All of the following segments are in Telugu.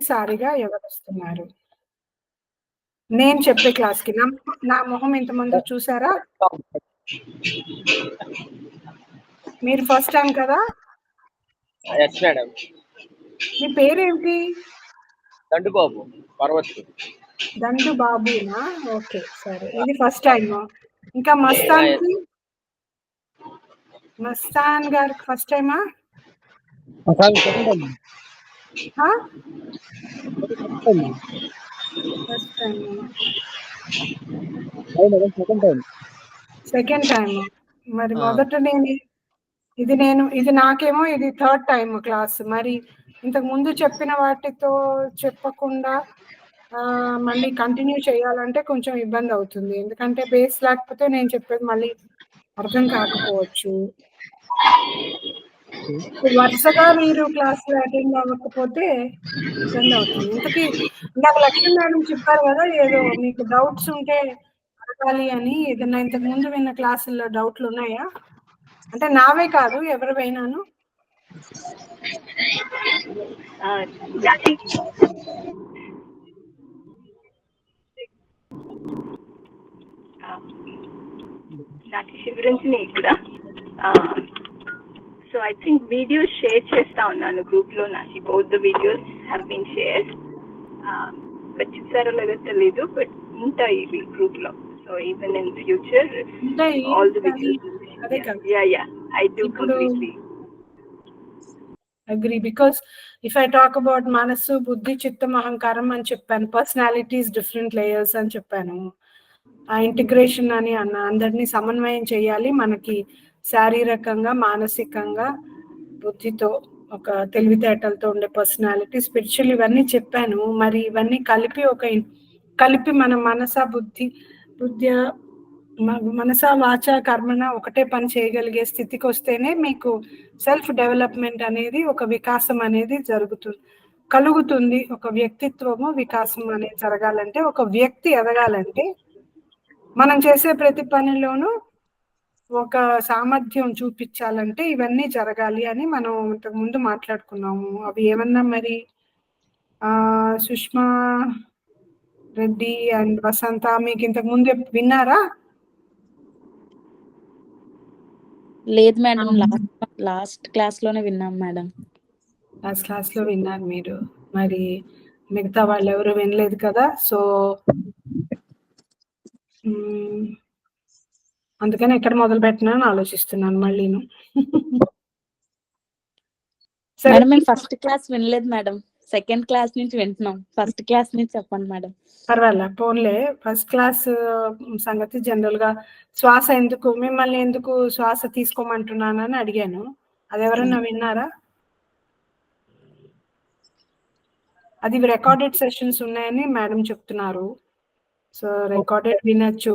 మొదటిసారిగా ఎవరొస్తున్నారు? నేను చెప్పే క్లాస్‌కి. నా మొహం ఇంతకుముందు చూసారా? మీరు ఫస్ట్ టైమ్ కదా? Yes madam. మీ పేరేంటి? దండు బాబు పర్వత్. దండు బాబునా? ఓకే. సరే. ఇది ఫస్ట్ టైము. ఇంకా మస్తాన్‌కి? మస్తాన్ గారికి ఫస్ట్ టైమా? ఆ? First time. Second time. మరి మొదట ఇది నాకేమో ఇది థర్డ్ టైమ్ క్లాస్. మరి ఇంతకు ముందు చెప్పిన వాటితో చెప్పకుండా మళ్ళీ కంటిన్యూ చేయాలంటే కొంచెం ఇబ్బంది అవుతుంది. ఎందుకంటే బేస్ లేకపోతే నేను చెప్పేది మళ్ళీ అర్థం కాకపోవచ్చు. వరుసగా మీరు క్లాసులు అటెండ్ అవ్వకపోతే ఇబ్బంది అవుతుంది. ఇంతకీ ఇందాక లక్ష్మీ మేడం చెప్పారు కదా, ఏదో మీకు డౌట్స్ ఉంటే అడగాలి అని. ఏదైనా ఇంతకు ముందు విన్న క్లాసుల్లో డౌట్లు ఉన్నాయా? అంటే నావే కాదు, ఎవరివైనాను. నాకు శివరంజని ఇక్కడ. So I think videos share చేస్తా ఉన్నాను గ్రూప్ లో. నాకు both the videos have been share. But చూసారో లేదో తెలీదు, బట్ ఉంటాయి ఇవి గ్రూప్ లో. So even in future all the videos. Yeah I do completely agree. Because if I talk about మనస్సు, బుద్ధి, చిత్తం, అహంకారం అని చెప్పాను. పర్సనాలిటీస్ డిఫరెంట్ లేయర్స్ అని చెప్పాను. ఆ ఇంటిగ్రేషన్ అని అందరినీ సమన్వయం చేయాలి. మనకి శారీరకంగా, మానసికంగా, బుద్ధితో, ఒక తెలివితేటలతో ఉండే పర్సనాలిటీ, స్పిరిచువల్, ఇవన్నీ చెప్పాను. మరి ఇవన్నీ కలిపి మన మనస వాచ కర్మన ఒకటే పని చేయగలిగే స్థితికి వస్తేనే మీకు సెల్ఫ్ డెవలప్మెంట్ అనేది, ఒక వికాసం అనేది కలుగుతుంది. ఒక వ్యక్తిత్వము వికాసం అనేది జరగాలంటే, ఒక వ్యక్తి ఎదగాలంటే, మనం చేసే ప్రతి పనిలోనూ ఒక సామర్థ్యం చూపించాలంటే ఇవన్నీ జరగాలి అని మనం ఇంతకు ముందు మాట్లాడుకున్నాము. అవి ఏమన్నా మరి సుష్మా రెడ్డి అండ్ వసంత మీకు ఇంతకు ముందు విన్నారా? లేదు మేడం, లాస్ట్ క్లాస్ లోనే విన్నాం మేడం. లాస్ట్ క్లాస్ లో విన్నారు మీరు. మరి మిగతా వాళ్ళు ఎవరు వినలేదు కదా. సో అందుకని ఎక్కడ మొదలు పెట్టినా అని ఆలోచిస్తున్నాను మళ్ళీను. మేడం మేము ఫస్ట్ క్లాస్ వినలేదు మేడం, సెకండ్ క్లాస్ నుంచి వింటున్నాం. ఫస్ట్ క్లాస్ నుంచి చెప్పండి మేడం. పర్వాలే, పోన్లే. ఫస్ట్ క్లాస్ సంగతి జనరల్ గా మిమ్మల్ని ఎందుకు శ్వాస తీసుకోమంటున్నానని అడిగాను. అది ఎవరన్నా విన్నారా? అది రికార్డెడ్ సెషన్స్ ఉన్నాయని మేడం చెప్తున్నారు. సో రికార్డెడ్ వినొచ్చు.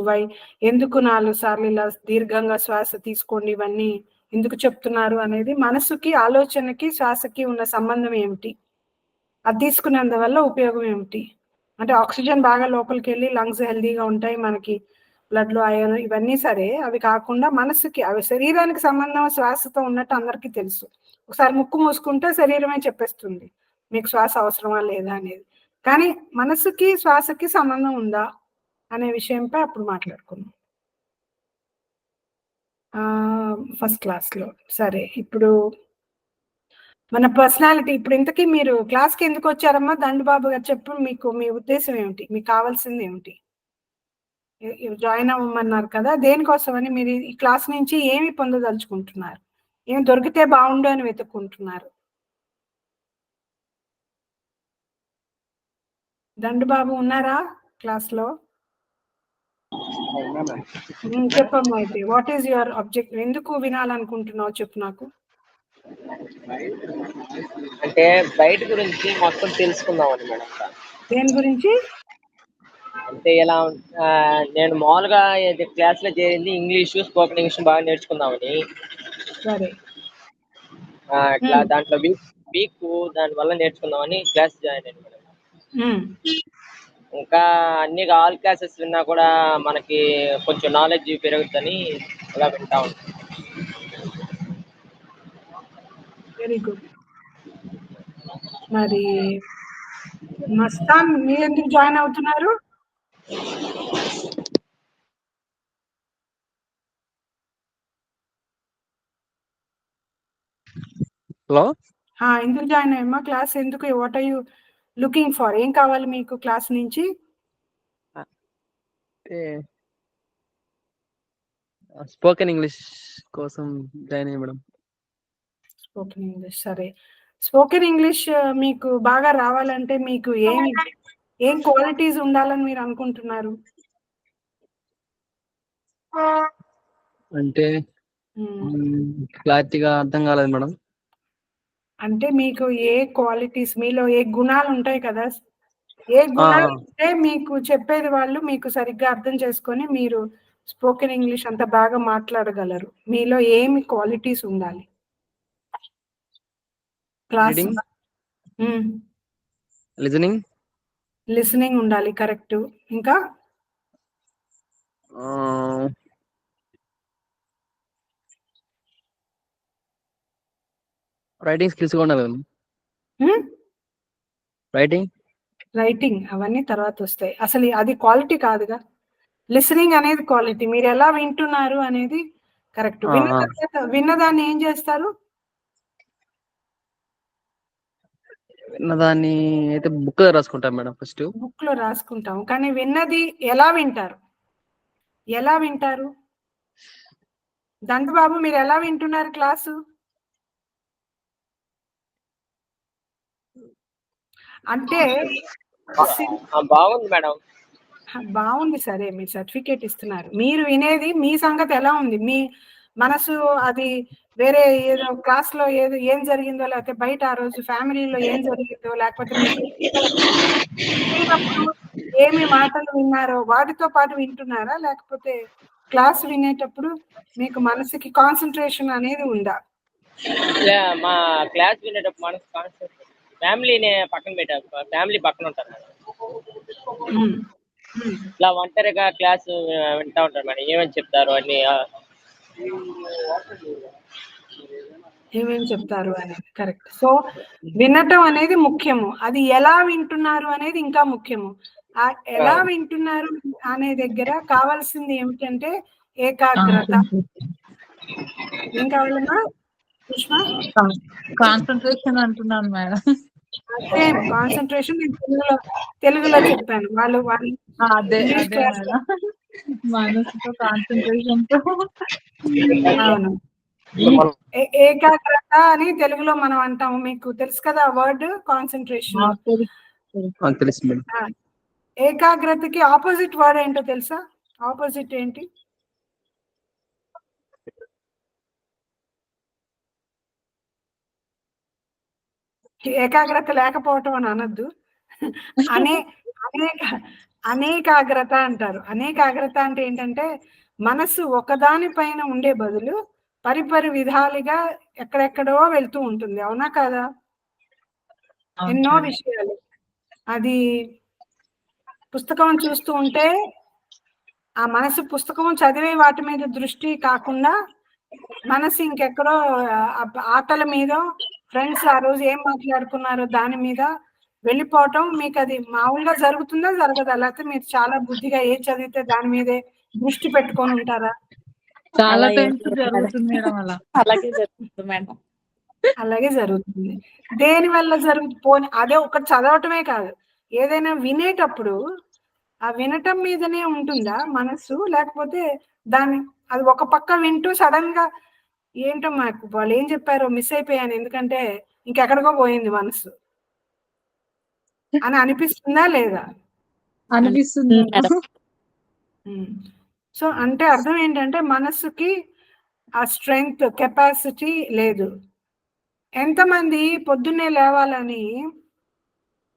ఎందుకు 4 సార్లు ఇలా దీర్ఘంగా శ్వాస తీసుకోండి, ఇవన్నీ ఎందుకు చెప్తున్నారు అనేది, మనసుకి, ఆలోచనకి, శ్వాసకి ఉన్న సంబంధం ఏమిటి, అది తీసుకునేందువల్ల ఉపయోగం ఏమిటి, అంటే ఆక్సిజన్ బాగా లోపలికి వెళ్ళి లంగ్స్ హెల్దీగా ఉంటాయి, మనకి బ్లడ్ లో ఐరన్ ఇవన్నీ సరే. అవి కాకుండా మనసుకి, అవి శరీరానికి సంబంధం శ్వాసతో ఉన్నట్టు అందరికీ తెలుసు. ఒకసారి ముక్కు మూసుకుంటే శరీరమే చెప్పేస్తుంది మీకు శ్వాస అవసరమా లేదా అనేది. కానీ మనసుకి శ్వాసకి సంబంధం ఉందా అనే విషయంపై అప్పుడు మాట్లాడుకున్నాం ఫస్ట్ క్లాస్లో. సరే, ఇప్పుడు మన పర్సనాలిటీ. ఇప్పుడు ఇంతకీ మీరు క్లాస్కి ఎందుకు వచ్చారమ్మా? దండుబాబు గారు చెప్పు, మీ ఉద్దేశం ఏమిటి, మీకు కావాల్సింది ఏమిటి? జాయిన్ అవ్వమన్నారు కదా, దేనికోసమని మీరు ఈ క్లాస్ నుంచి ఏమి పొందదలుచుకుంటున్నారు? ఏమి దొరికితే బాగుండు అని వెతుక్కుంటున్నారు? దండుబాబు ఉన్నారా క్లాస్లో? చెప్పమ్మా. అయితే వాట్ ఈస్ యువర్ ఆబ్జెక్టివ్? ఎందుకు వినాలనుకుంటున్నావు చెప్పు నాకు. అంటే బయట గురించి మొత్తం తెలుసుకుందామని మేడం. దేని గురించి? అంటే ఇలా నేను మామూలుగా క్లాస్ లో చేరింది ఇంగ్లీషు, స్పోకెన్ ఇంగ్లీష్ బాగా నేర్చుకుందామని. సరే. ఇట్లా దాంట్లో వీక్ దాని వల్ల నేర్చుకుందామని క్లాస్ జాయిన్ అయ్యాను మేడం. ఇంకా అన్ని ఆల్ క్లాసెస్ విన్నా కూడా మనకి కొంచెం నాలెడ్జ్ పెరుగుతుందని ఇలా వింటా ఉంటాను. Very good. మరి మస్తాన్ మీరు ఎందుకు జాయిన్ అవుతున్నారు? హలో, ఎందుకు జాయిన్ అయ్యమ్మా? క్లాస్ ఎందుకు? What are you looking for? ఏం కావాలి మీకు క్లాస్ నుంచి? స్పోకెన్ ఇంగ్లీష్ కోసం జాయిన్ అయ్యి మేడం. స్పోకెన్ ఇంగ్లీష్, సరే. స్పోకెన్ ఇంగ్లీష్ మీకు బాగా రావాలంటే మీకు ఏం క్వాలిటీస్ ఉండాలని మీరు అనుకుంటున్నారు? అంటే క్లారిటీగా అర్థం కాలేదు మేడం. అంటే మీకు ఏ క్వాలిటీస్, మీలో ఏ గుణాలు ఉంటాయి కదా, ఏ గుణాలు ఉంటే మీకు చెప్పేది వాళ్ళు మీకు సరిగ్గా అర్థం చేసుకొని మీరు స్పోకెన్ ఇంగ్లీష్ అంత బాగా మాట్లాడగలరు? మీలో ఏమి క్వాలిటీస్ ఉండాలి? క్లాస్ లిసనింగ్ ఉండాలి, కరెక్ట్. ఇంకా రైటింగ్ స్కిల్స్ కూడా ఉండాలి. రైటింగ్ అవన్నీ తర్వాత వస్తాయి, అసలు అది క్వాలిటీ కాదుగా. లిసనింగ్ అనేది క్వాలిటీ, మీరు ఎలా వింటున్నారు అనేది కరెక్ట్. విన్నదాన్ని ఏం చేస్తారు? విన్నదాన్ని అయితే బుక్ లో రాసుకుంటాం మేడం. ఫస్ట్ బుక్ లో రాసుకుంటాం, కానీ విన్నది ఎలా వింటారు? ఎలా వింటారు? దంతబాబు మీరు ఎలా వింటున్నారు క్లాసు? అంటే బాగుంది మేడం. బాగుంది, సరే, మీరు సర్టిఫికేట్ ఇస్తున్నారు. మీరు వినేది మీ సంగతి ఎలా ఉంది? మీ మనసు అది వేరే ఏదో క్లాస్ లో ఏం జరిగిందో, లేకపోతే బయట ఆ రోజు ఫ్యామిలీలో ఏం జరిగిందో, లేకపోతే మీ వినేటప్పుడు ఏమి మాటలు విన్నారో వాటితో పాటు వింటున్నారా, లేకపోతే క్లాస్ వినేటప్పుడు మీకు మనసుకి కాన్సన్ట్రేషన్ అనేది ఉందా? మా క్లాస్ వినేటప్పుడు మనసు కాన్సన్ట్రేషన్, ఫ్యామిలీని పక్కన పెట్టారు, ఫ్యామిలీ పక్కన ఉంటారు మేడం. ఇలా ఒంటరిగా క్లాసు వింటా ఉంటారు మేడం, ఏమేమి చెప్తారు అని. ఏమేమి చెప్తారు అనేది కరెక్ట్. సో వినటం అనేది ముఖ్యము, అది ఎలా వింటున్నారు అనేది ఇంకా ముఖ్యము. ఎలా వింటున్నారు అనే దగ్గర కావాల్సింది ఏమిటంటే ఏకాగ్రత. ఏం కావాలన్నా సుష్మా? కాన్సన్ట్రేషన్ అంటున్నాను మేడం. సేమ్ కాన్సన్ట్రేషన్ తెలుగులో చెప్పాను. వాళ్ళు అదే మేడం, మనసుతో కాన్సన్ట్రేషన్ తో. అవును, ఏకాగ్రత అని తెలుగులో మనం అంటాము. మీకు తెలుసు కదా వర్డ్ కాన్సన్ట్రేషన్? తెలుసు మేడం. ఏకాగ్రతకి ఆపోజిట్ వర్డ్ ఏంటో తెలుసా? ఆపోజిట్ ఏంటి? ఏకాగ్రత లేకపోవటం అని అనొద్దు, అనేకాగ్రత అంటారు. అనేకాగ్రత అంటే ఏంటంటే మనసు ఒకదాని పైన ఉండే బదులు పరిపరి విధాలుగా ఎక్కడెక్కడో వెళ్తూ ఉంటుంది, అవునా కాదా? ఎన్నో విషయాలు. అది పుస్తకం చూస్తూ ఉంటే ఆ మనసు పుస్తకం చదివే వాటి మీద దృష్టి కాకుండా మనసు ఇంకెక్కడో ఆటల మీద, ఫ్రెండ్స్ ఆ రోజు ఏం మాట్లాడుకున్నారో దాని మీద వెళ్ళిపోవటం. మీకు అది మామూలుగా జరుగుతుందా, జరగదా? లేకపోతే మీరు చాలా బుద్ధిగా ఏ చదివితే దాని మీదే దృష్టి పెట్టుకొని ఉంటారా? చాలా టైమ్స్ జరుగుతుంది మేడం అలా. అలాగే జరుగుతుంది మేడం. అలాగే జరుగుతుంది. దేని వల్ల జరుగుతుంది? అదే ఒకటి చదవటమే కాదు, ఏదైనా వినేటప్పుడు ఆ వినటం మీదనే ఉంటుందా మనసు, లేకపోతే అది ఒక పక్క వింటూ సడన్ గా ఏంటో మాకు వాళ్ళు ఏం చెప్పారో మిస్ అయిపోయాను, ఎందుకంటే ఇంకెక్కడికో పోయింది మనసు అని అనిపిస్తుందా లేదా? అనిపిస్తుంది. సో అంటే అర్థం ఏంటంటే మనసుకి ఆ స్ట్రెంగ్త్, కెపాసిటీ లేదు. ఎంతమంది పొద్దున్నే లేవాలని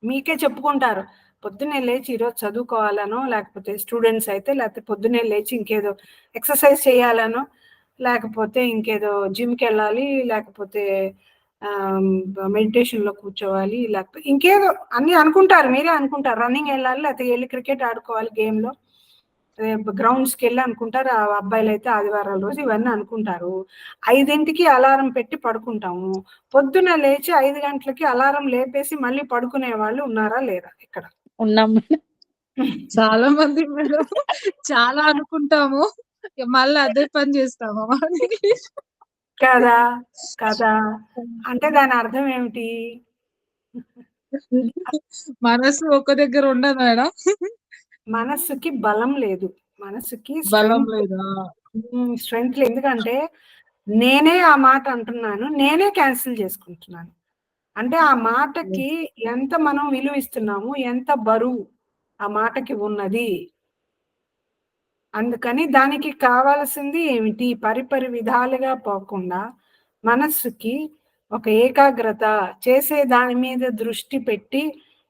మీకే చెప్పుకుంటారు, పొద్దున్నే లేచి ఈరోజు చదువుకోవాలనో, లేకపోతే స్టూడెంట్స్ అయితే లేకపోతే పొద్దున్నే లేచి ఇంకేదో ఎక్సర్సైజ్ చేయాలనో, లేకపోతే ఇంకేదో జిమ్కి వెళ్ళాలి, లేకపోతే మెడిటేషన్లో కూర్చోవాలి, లేకపోతే ఇంకేదో అన్నీ అనుకుంటారు, మీరే అనుకుంటారు. రన్నింగ్ వెళ్ళాలి, లేకపోతే వెళ్ళి క్రికెట్ ఆడుకోవాలి గేమ్లో. గ్రౌండ్స్కి వెళ్ళి అనుకుంటారు, ఆ అబ్బాయిలు అయితే ఆదివారాల రోజు ఇవన్నీ అనుకుంటారు. 5ంటికి అలారం పెట్టి పడుకుంటాము, పొద్దున లేచి 5 గంటలకి అలారం లేపేసి మళ్ళీ పడుకునే వాళ్ళు ఉన్నారా లేరా ఇక్కడ? ఉన్నాం మేడం. చాలా మంది మేడం, చాలా అనుకుంటాము, మళ్ళీ అదే పని చేస్తాము. కదా కదా, అంటే దాని అర్థం ఏమిటి? మనసు ఒక దగ్గర ఉండదు మేడం. మనస్సుకి బలం లేదు, మనస్సుకి బలం లేదా? స్ట్రెంగ్త్ లేదు. ఎందుకంటే నేనే ఆ మాట అంటున్నాను, నేనే క్యాన్సిల్ చేసుకుంటున్నాను. అంటే ఆ మాటకి ఎంత మనం విలువ ఇస్తున్నాము, ఎంత బరువు ఆ మాటకి ఉన్నది. అందుకని దానికి కావాల్సింది ఏమిటి? పరిపరి విధాలుగా పోకుండా మనస్సుకి ఒక ఏకాగ్రత, చేసే దాని మీద దృష్టి పెట్టి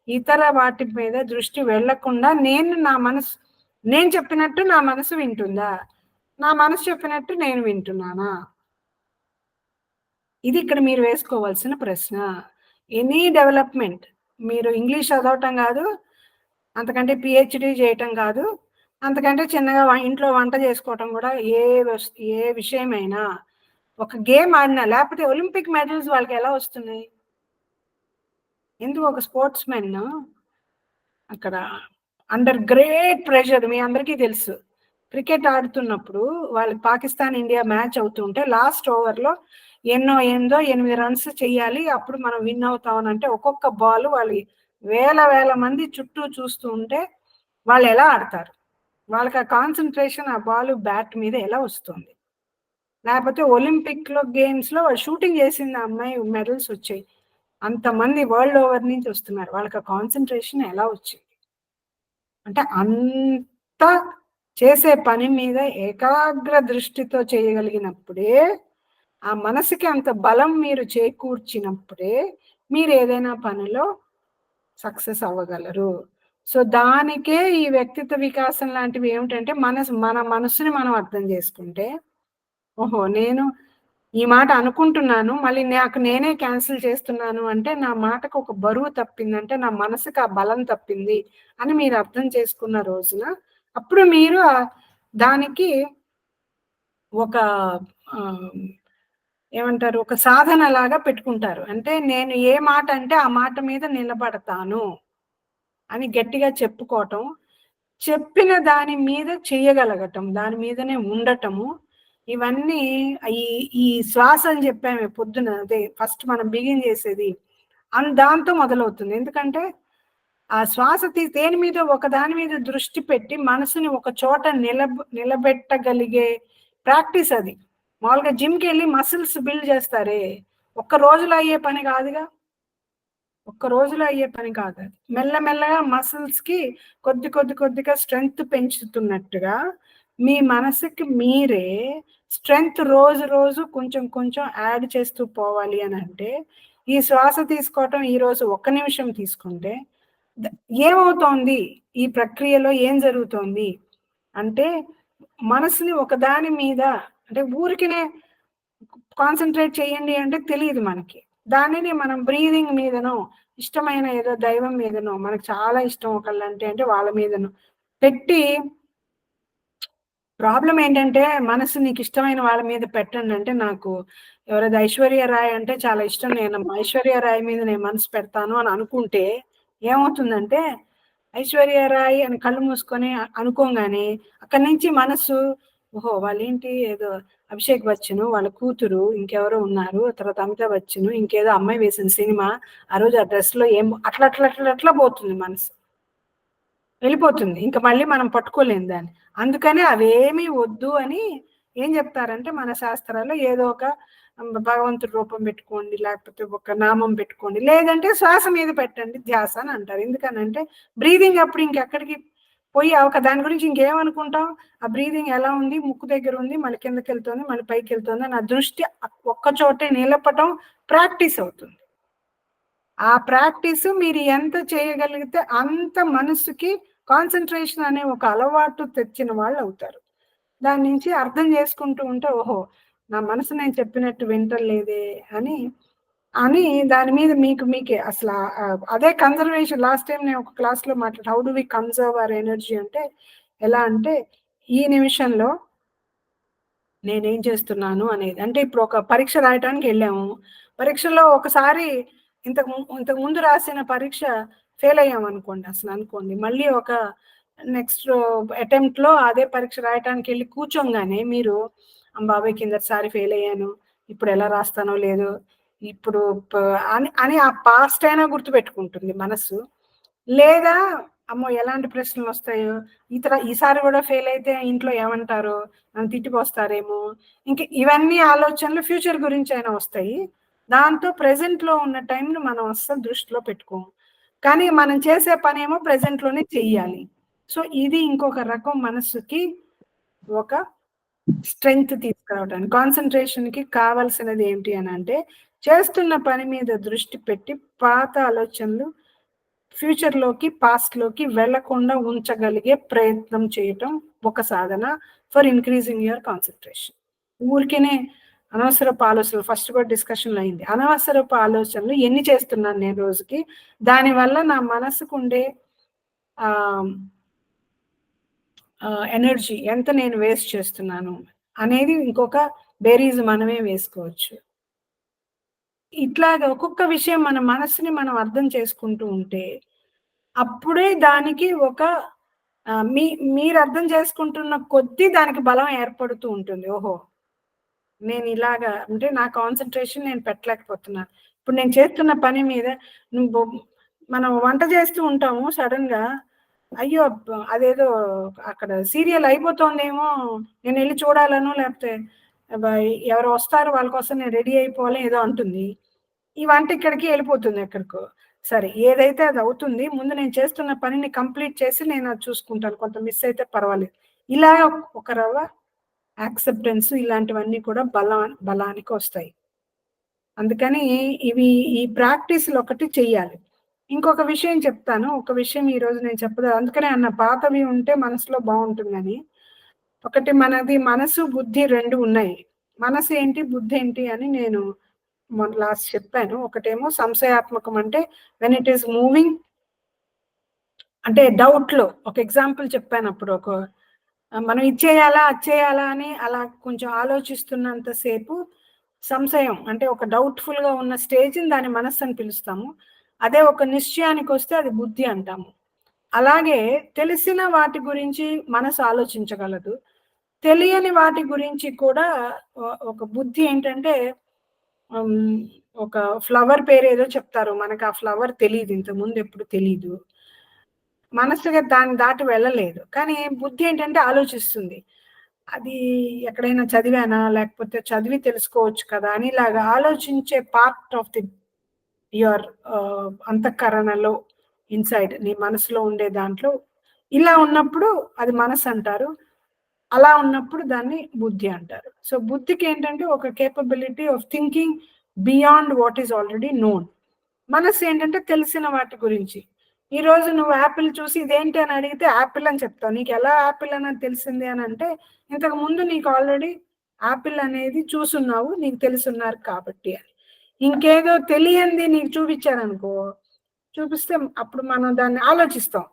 ఇతర వాటి మీద దృష్టి వెళ్లకుండా నేను చెప్పినట్టు నా మనసు వింటుందా, నా మనసు చెప్పినట్టు నేను వింటున్నానా? ఇది ఇక్కడ మీరు వేసుకోవాల్సిన ప్రశ్న. ఎనీ డెవలప్మెంట్, మీరు ఇంగ్లీష్ చదవటం కాదు, అంతకంటే పిహెచ్డి చేయటం కాదు, అంతకంటే చిన్నగా ఇంట్లో వంట చేసుకోవటం కూడా, ఏ విషయమైనా ఒక గేమ్ ఆడినా, లేకపోతే ఒలింపిక్ మెడల్స్ వాళ్ళకి ఎలా వస్తున్నాయి? ఎందుకు? ఒక స్పోర్ట్స్ మెన్ అక్కడ అండర్ గ్రేట్ ప్రెషర్, మీ అందరికీ తెలుసు, క్రికెట్ ఆడుతున్నప్పుడు వాళ్ళు పాకిస్తాన్ ఇండియా మ్యాచ్ అవుతుంటే లాస్ట్ ఓవర్లో ఎన్నో 8 రన్స్ చెయ్యాలి, అప్పుడు మనం విన్ అవుతామని. అంటే ఒక్కొక్క బాల్ వాళ్ళు వేల మంది చుట్టూ చూస్తూ ఉంటే వాళ్ళు ఎలా ఆడతారు? వాళ్ళకి ఆ కాన్సన్ట్రేషన్ ఆ బాల్ బ్యాట్ మీద ఎలా వస్తుంది? లేకపోతే ఒలింపిక్లో గేమ్స్లో షూటింగ్ చేసింది ఆ అమ్మాయి, మెడల్స్ వచ్చాయి, అంతమంది వరల్డ్ ఓవర్ నుంచి వస్తున్నారు, వాళ్ళకి ఆ కాన్సన్ట్రేషన్ ఎలా వచ్చింది? అంటే అంత చేసే పని మీద ఏకాగ్ర దృష్టితో చేయగలిగినప్పుడే, ఆ మనసుకి అంత బలం మీరు చేకూర్చినప్పుడే మీరు ఏదైనా పనిలో సక్సెస్ అవ్వగలరు. సో దానికే ఈ వ్యక్తిత్వ వికాసం లాంటివి ఏమిటంటే, మన మనసుని మనం అర్థం చేసుకుంటే, ఓహో నేను ఈ మాట అనుకుంటున్నాను, మళ్ళీ నాకు నేనే క్యాన్సిల్ చేస్తున్నాను అంటే నా మాటకు ఒక బరువు తప్పిందంటే నా మనసుకు ఆ బలం తప్పింది అని మీరు అర్థం చేసుకున్న రోజున, అప్పుడు మీరు దానికి ఒక ఏమంటారు, ఒక సాధన లాగా పెట్టుకుంటారు. అంటే నేను ఏ మాట అంటే ఆ మాట మీద నిలబడతాను అని గట్టిగా చెప్పుకోవటం, చెప్పిన దాని మీద చేయగలగటం, దాని మీదనే ఉండటము, ఇవన్నీ ఈ శ్వాస అని చెప్పాము పొద్దున, అదే ఫస్ట్ మనం బిగిన్ చేసేది దాంతో మొదలవుతుంది. ఎందుకంటే ఆ శ్వాస దేని మీద ఒక దాని మీద దృష్టి పెట్టి మనసుని ఒక చోట నిలబెట్టగలిగే ప్రాక్టీస్ అది. మామూలుగా జిమ్కి వెళ్ళి మసిల్స్ బిల్డ్ చేస్తారే, ఒక్క రోజులో అయ్యే పని కాదుగా, ఒక్క రోజులో అయ్యే పని కాదు అది. మెల్లమెల్లగా మసిల్స్కి కొద్దిగా స్ట్రెంగ్త్ పెంచుతున్నట్టుగా మీ మనసుకి మీరే స్ట్రెంగ్త్ రోజు కొంచెం యాడ్ చేస్తూ పోవాలి అని అంటే, ఈ శ్వాస తీసుకోవటం ఈరోజు 1 నిమిషం తీసుకుంటే ఏమవుతోంది, ఈ ప్రక్రియలో ఏం జరుగుతోంది అంటే, మనసుని ఒకదాని మీద, అంటే ఊరికినే కాన్సన్ట్రేట్ చేయండి అంటే తెలియదు మనకి, దానిని మనం బ్రీదింగ్ మీదనో, ఇష్టమైన ఏదో దైవం మీదనో, మనకు చాలా ఇష్టం ఒకళ్ళంటే అంటే వాళ్ళ మీదనో పెట్టి, ప్రాబ్లం ఏంటంటే మనసు నీకు ఇష్టమైన వాళ్ళ మీద పెట్టండి అంటే, నాకు ఎవరైతే ఐశ్వర్య రాయ్ అంటే చాలా ఇష్టం, నేను ఐశ్వర్య రాయ్ మీద నేను మనసు పెడతాను అని అనుకుంటే ఏమవుతుందంటే, ఐశ్వర్య రాయ్ అని కళ్ళు మూసుకొని అనుకోగానే అక్కడి నుంచి మనసు, ఓహో వాళ్ళేంటి ఏదో అభిషేక్ బచ్చన్ వాళ్ళ కూతురు ఇంకెవరో ఉన్నారు, తర్వాత అమితాబ్ బచ్చన్ ఇంకేదో అమ్మాయి వేసిన సినిమా, ఆ రోజు ఆ డ్రెస్లో ఏం అట్లా పోతుంది మనసు, వెళ్ళిపోతుంది, ఇంకా మళ్ళీ మనం పట్టుకోలేము దాన్ని. అందుకని అవేమీ వద్దు అని ఏం చెప్తారంటే మన శాస్త్రాల్లో, ఏదో ఒక భగవంతుడి రూపం పెట్టుకోండి, లేకపోతే ఒక నామం పెట్టుకోండి, లేదంటే శ్వాస మీద పెట్టండి ధ్యాస అని అంటారు. ఎందుకనంటే బ్రీదింగ్ అప్పుడు ఇంకెక్కడికి పోయి దాని గురించి ఇంకేమనుకుంటాం, ఆ బ్రీదింగ్ ఎలా ఉంది, ముక్కు దగ్గర ఉంది, మళ్ళీ కిందకి వెళ్తుంది, మళ్ళీ పైకి వెళ్తుంది, నా దృష్టి ఒక్కచోటే నిలపటం ప్రాక్టీస్ అవుతుంది. ఆ ప్రాక్టీస్ మీరు ఎంత చేయగలిగితే అంత మనసుకి కాన్సన్ట్రేషన్ అనే ఒక అలవాటు తెచ్చిన వాళ్ళు అవుతారు. దాని నుంచి అర్థం చేసుకుంటూ ఉంటే, ఓహో నా మనసు నేను చెప్పినట్టు వింటలేదే అని దాని మీద మీకే అసలు అదే కన్జర్వేషన్. లాస్ట్ టైం నేను ఒక క్లాస్లో how do we conserve our energy అంటే, ఎలా అంటే ఈ నిమిషంలో నేనేం చేస్తున్నాను అనేది. అంటే ఇప్పుడు ఒక పరీక్ష రాయటానికి వెళ్ళాము, పరీక్షలో ఒకసారి ఇంతకు ముందు రాసిన పరీక్ష ఫెయిల్ అయ్యాం అనుకోండి, అసలు అనుకోండి, మళ్ళీ ఒక నెక్స్ట్ అటెంప్ట్లో అదే పరీక్ష రాయటానికి వెళ్ళి కూర్చోగానే మీరు బాబాయ్ కిందసారి ఫెయిల్ అయ్యాను, ఇప్పుడు ఎలా రాస్తానో లేదు, ఇప్పుడు అని ఆ పాస్ట్ అయినా గుర్తుపెట్టుకుంటుంది మనసు. లేదా అమ్మో ఎలాంటి ప్రశ్నలు వస్తాయో, ఈసారి కూడా ఫెయిల్ అయితే ఇంట్లో ఏమంటారో, నన్ను తిట్టిపోస్తారేమో, ఇంక ఇవన్నీ ఆలోచనలు ఫ్యూచర్ గురించి అయినా వస్తాయి. దాంతో ప్రెజెంట్లో ఉన్న టైంను మనం అస్సలు దృష్టిలో పెట్టుకోము, కానీ మనం చేసే పని ఏమో ప్రెజెంట్లోనే చెయ్యాలి. సో ఇది ఇంకొక రకం మనసుకి ఒక స్ట్రెంగ్త్ తీసుకురావడానికి. కాన్సన్ట్రేషన్కి కావాల్సినది ఏంటి అని అంటే చేస్తున్న పని మీద దృష్టి పెట్టి పాత ఆలోచనలు ఫ్యూచర్లోకి పాస్ట్లోకి వెళ్లకుండా ఉంచగలిగే ప్రయత్నం చేయటం ఒక సాధన ఫర్ ఇంక్రీజింగ్ యువర్ కాన్సన్ట్రేషన్. ఊరికేనే అనవసరపు ఆలోచనలు, ఫస్ట్ కూడా డిస్కషన్లో అయింది, అనవసరపు ఆలోచనలు ఎన్ని చేస్తున్నాను నేను రోజుకి, దానివల్ల నా మనసుకు ఉండే ఎనర్జీ ఎంత నేను వేస్ట్ చేస్తున్నాను అనేది ఇంకొక బేరీజ్ మనమే వేసుకోవచ్చు. ఇట్లాగా ఒక్కొక్క విషయం మన మనసుని మనం అర్థం చేసుకుంటూ ఉంటే అప్పుడే దానికి ఒక మీరు అర్థం చేసుకుంటున్న కొద్దీ దానికి బలం ఏర్పడుతూ ఉంటుంది. ఓహో నేను ఇలాగా అంటే నా కాన్సన్ట్రేషన్ నేను పెట్టలేకపోతున్నాను. ఇప్పుడు నేను చేస్తున్న పని మీద మనం వంట చేస్తూ ఉంటాము, సడన్ గా అయ్యో అదేదో అక్కడ సీరియల్ అయిపోతుందేమో, నేను వెళ్ళి చూడాలను, లేకపోతే ఎవరు వస్తారు వాళ్ళ కోసం నేను రెడీ అయిపోవాలి ఏదో అంటుంది, ఈ వంట ఇక్కడికి వెళ్ళిపోతుంది ఎక్కడికో. సరే ఏదైతే అది అవుతుంది, ముందు నేను చేస్తున్న పనిని కంప్లీట్ చేసి నేను అది చూసుకుంటాను, కొంత మిస్ అయితే పర్వాలేదు. ఇలా ఒక రవ్వ యాక్సెప్టెన్స్ ఇలాంటివన్నీ కూడా బలానికి వస్తాయి. అందుకని ఈ ప్రాక్టీస్లు ఒకటి చెయ్యాలి. ఇంకొక విషయం చెప్తాను, ఒక విషయం ఈరోజు నేను చెప్పదు, అందుకనే అన్న పాతవి ఉంటే మనసులో బాగుంటుందని. ఒకటి మనది మనసు బుద్ధి రెండు ఉన్నాయి. మనసు ఏంటి బుద్ధి ఏంటి అని నేను లాస్ట్ చెప్పాను. ఒకటేమో సంశయాత్మకం, అంటే వెన్ ఇట్ ఈస్ మూవింగ్, అంటే డౌట్ లో. ఒక ఎగ్జాంపుల్ చెప్పాను అప్పుడు, ఒక మనం ఇచ్చేయాలా అచ్చేయాలా అని అలా కొంచెం ఆలోచిస్తున్నంతసేపు సంశయం, అంటే ఒక డౌట్ఫుల్ గా ఉన్న స్టేజ్ని దాని మనస్సు అని పిలుస్తాము. అదే ఒక నిశ్చయానికి వస్తే అది బుద్ధి అంటాము. అలాగే తెలిసిన వాటి గురించి మనసు ఆలోచించగలదు, తెలియని వాటి గురించి కూడా ఒక బుద్ధి ఏంటంటే, ఒక ఫ్లవర్ పేరు ఏదో చెప్తారు, మనకు ఆ ఫ్లవర్ తెలియదు, ఇంతకుముందు ఎప్పుడు తెలీదు, మనసుగా దాన్ని దాటి వెళ్ళలేదు, కానీ బుద్ధి ఏంటంటే ఆలోచిస్తుంది, అది ఎక్కడైనా చదివానా, లేకపోతే చదివి తెలుసుకోవచ్చు కదా అని ఇలాగా ఆలోచించే పార్ట్ ఆఫ్ ది యువర్ అంతఃకరణలో ఇన్సైడ్ నీ మనసులో ఉండే దాంట్లో. ఇలా ఉన్నప్పుడు అది మనసు అంటారు, అలా ఉన్నప్పుడు దాన్ని బుద్ధి అంటారు. సో బుద్ధికి ఏంటంటే ఒక capability of thinking beyond what is already known. మనసు ఏంటంటే తెలిసిన వాటి గురించి. ఈ రోజు నువ్వు యాపిల్ చూసి ఇదేంటి అని అడిగితే యాపిల్ అని చెప్తావు. నీకు ఎలా యాపిల్ అని తెలిసింది అని అంటే, ఇంతకు ముందు నీకు ఆల్రెడీ యాపిల్ అనేది చూసున్నావు, నీకు తెలుసున్నారు కాబట్టి అని. ఇంకేదో తెలియంది నీకు చూపించారనుకో, చూపిస్తే అప్పుడు మనం దాన్ని ఆలోచిస్తాం,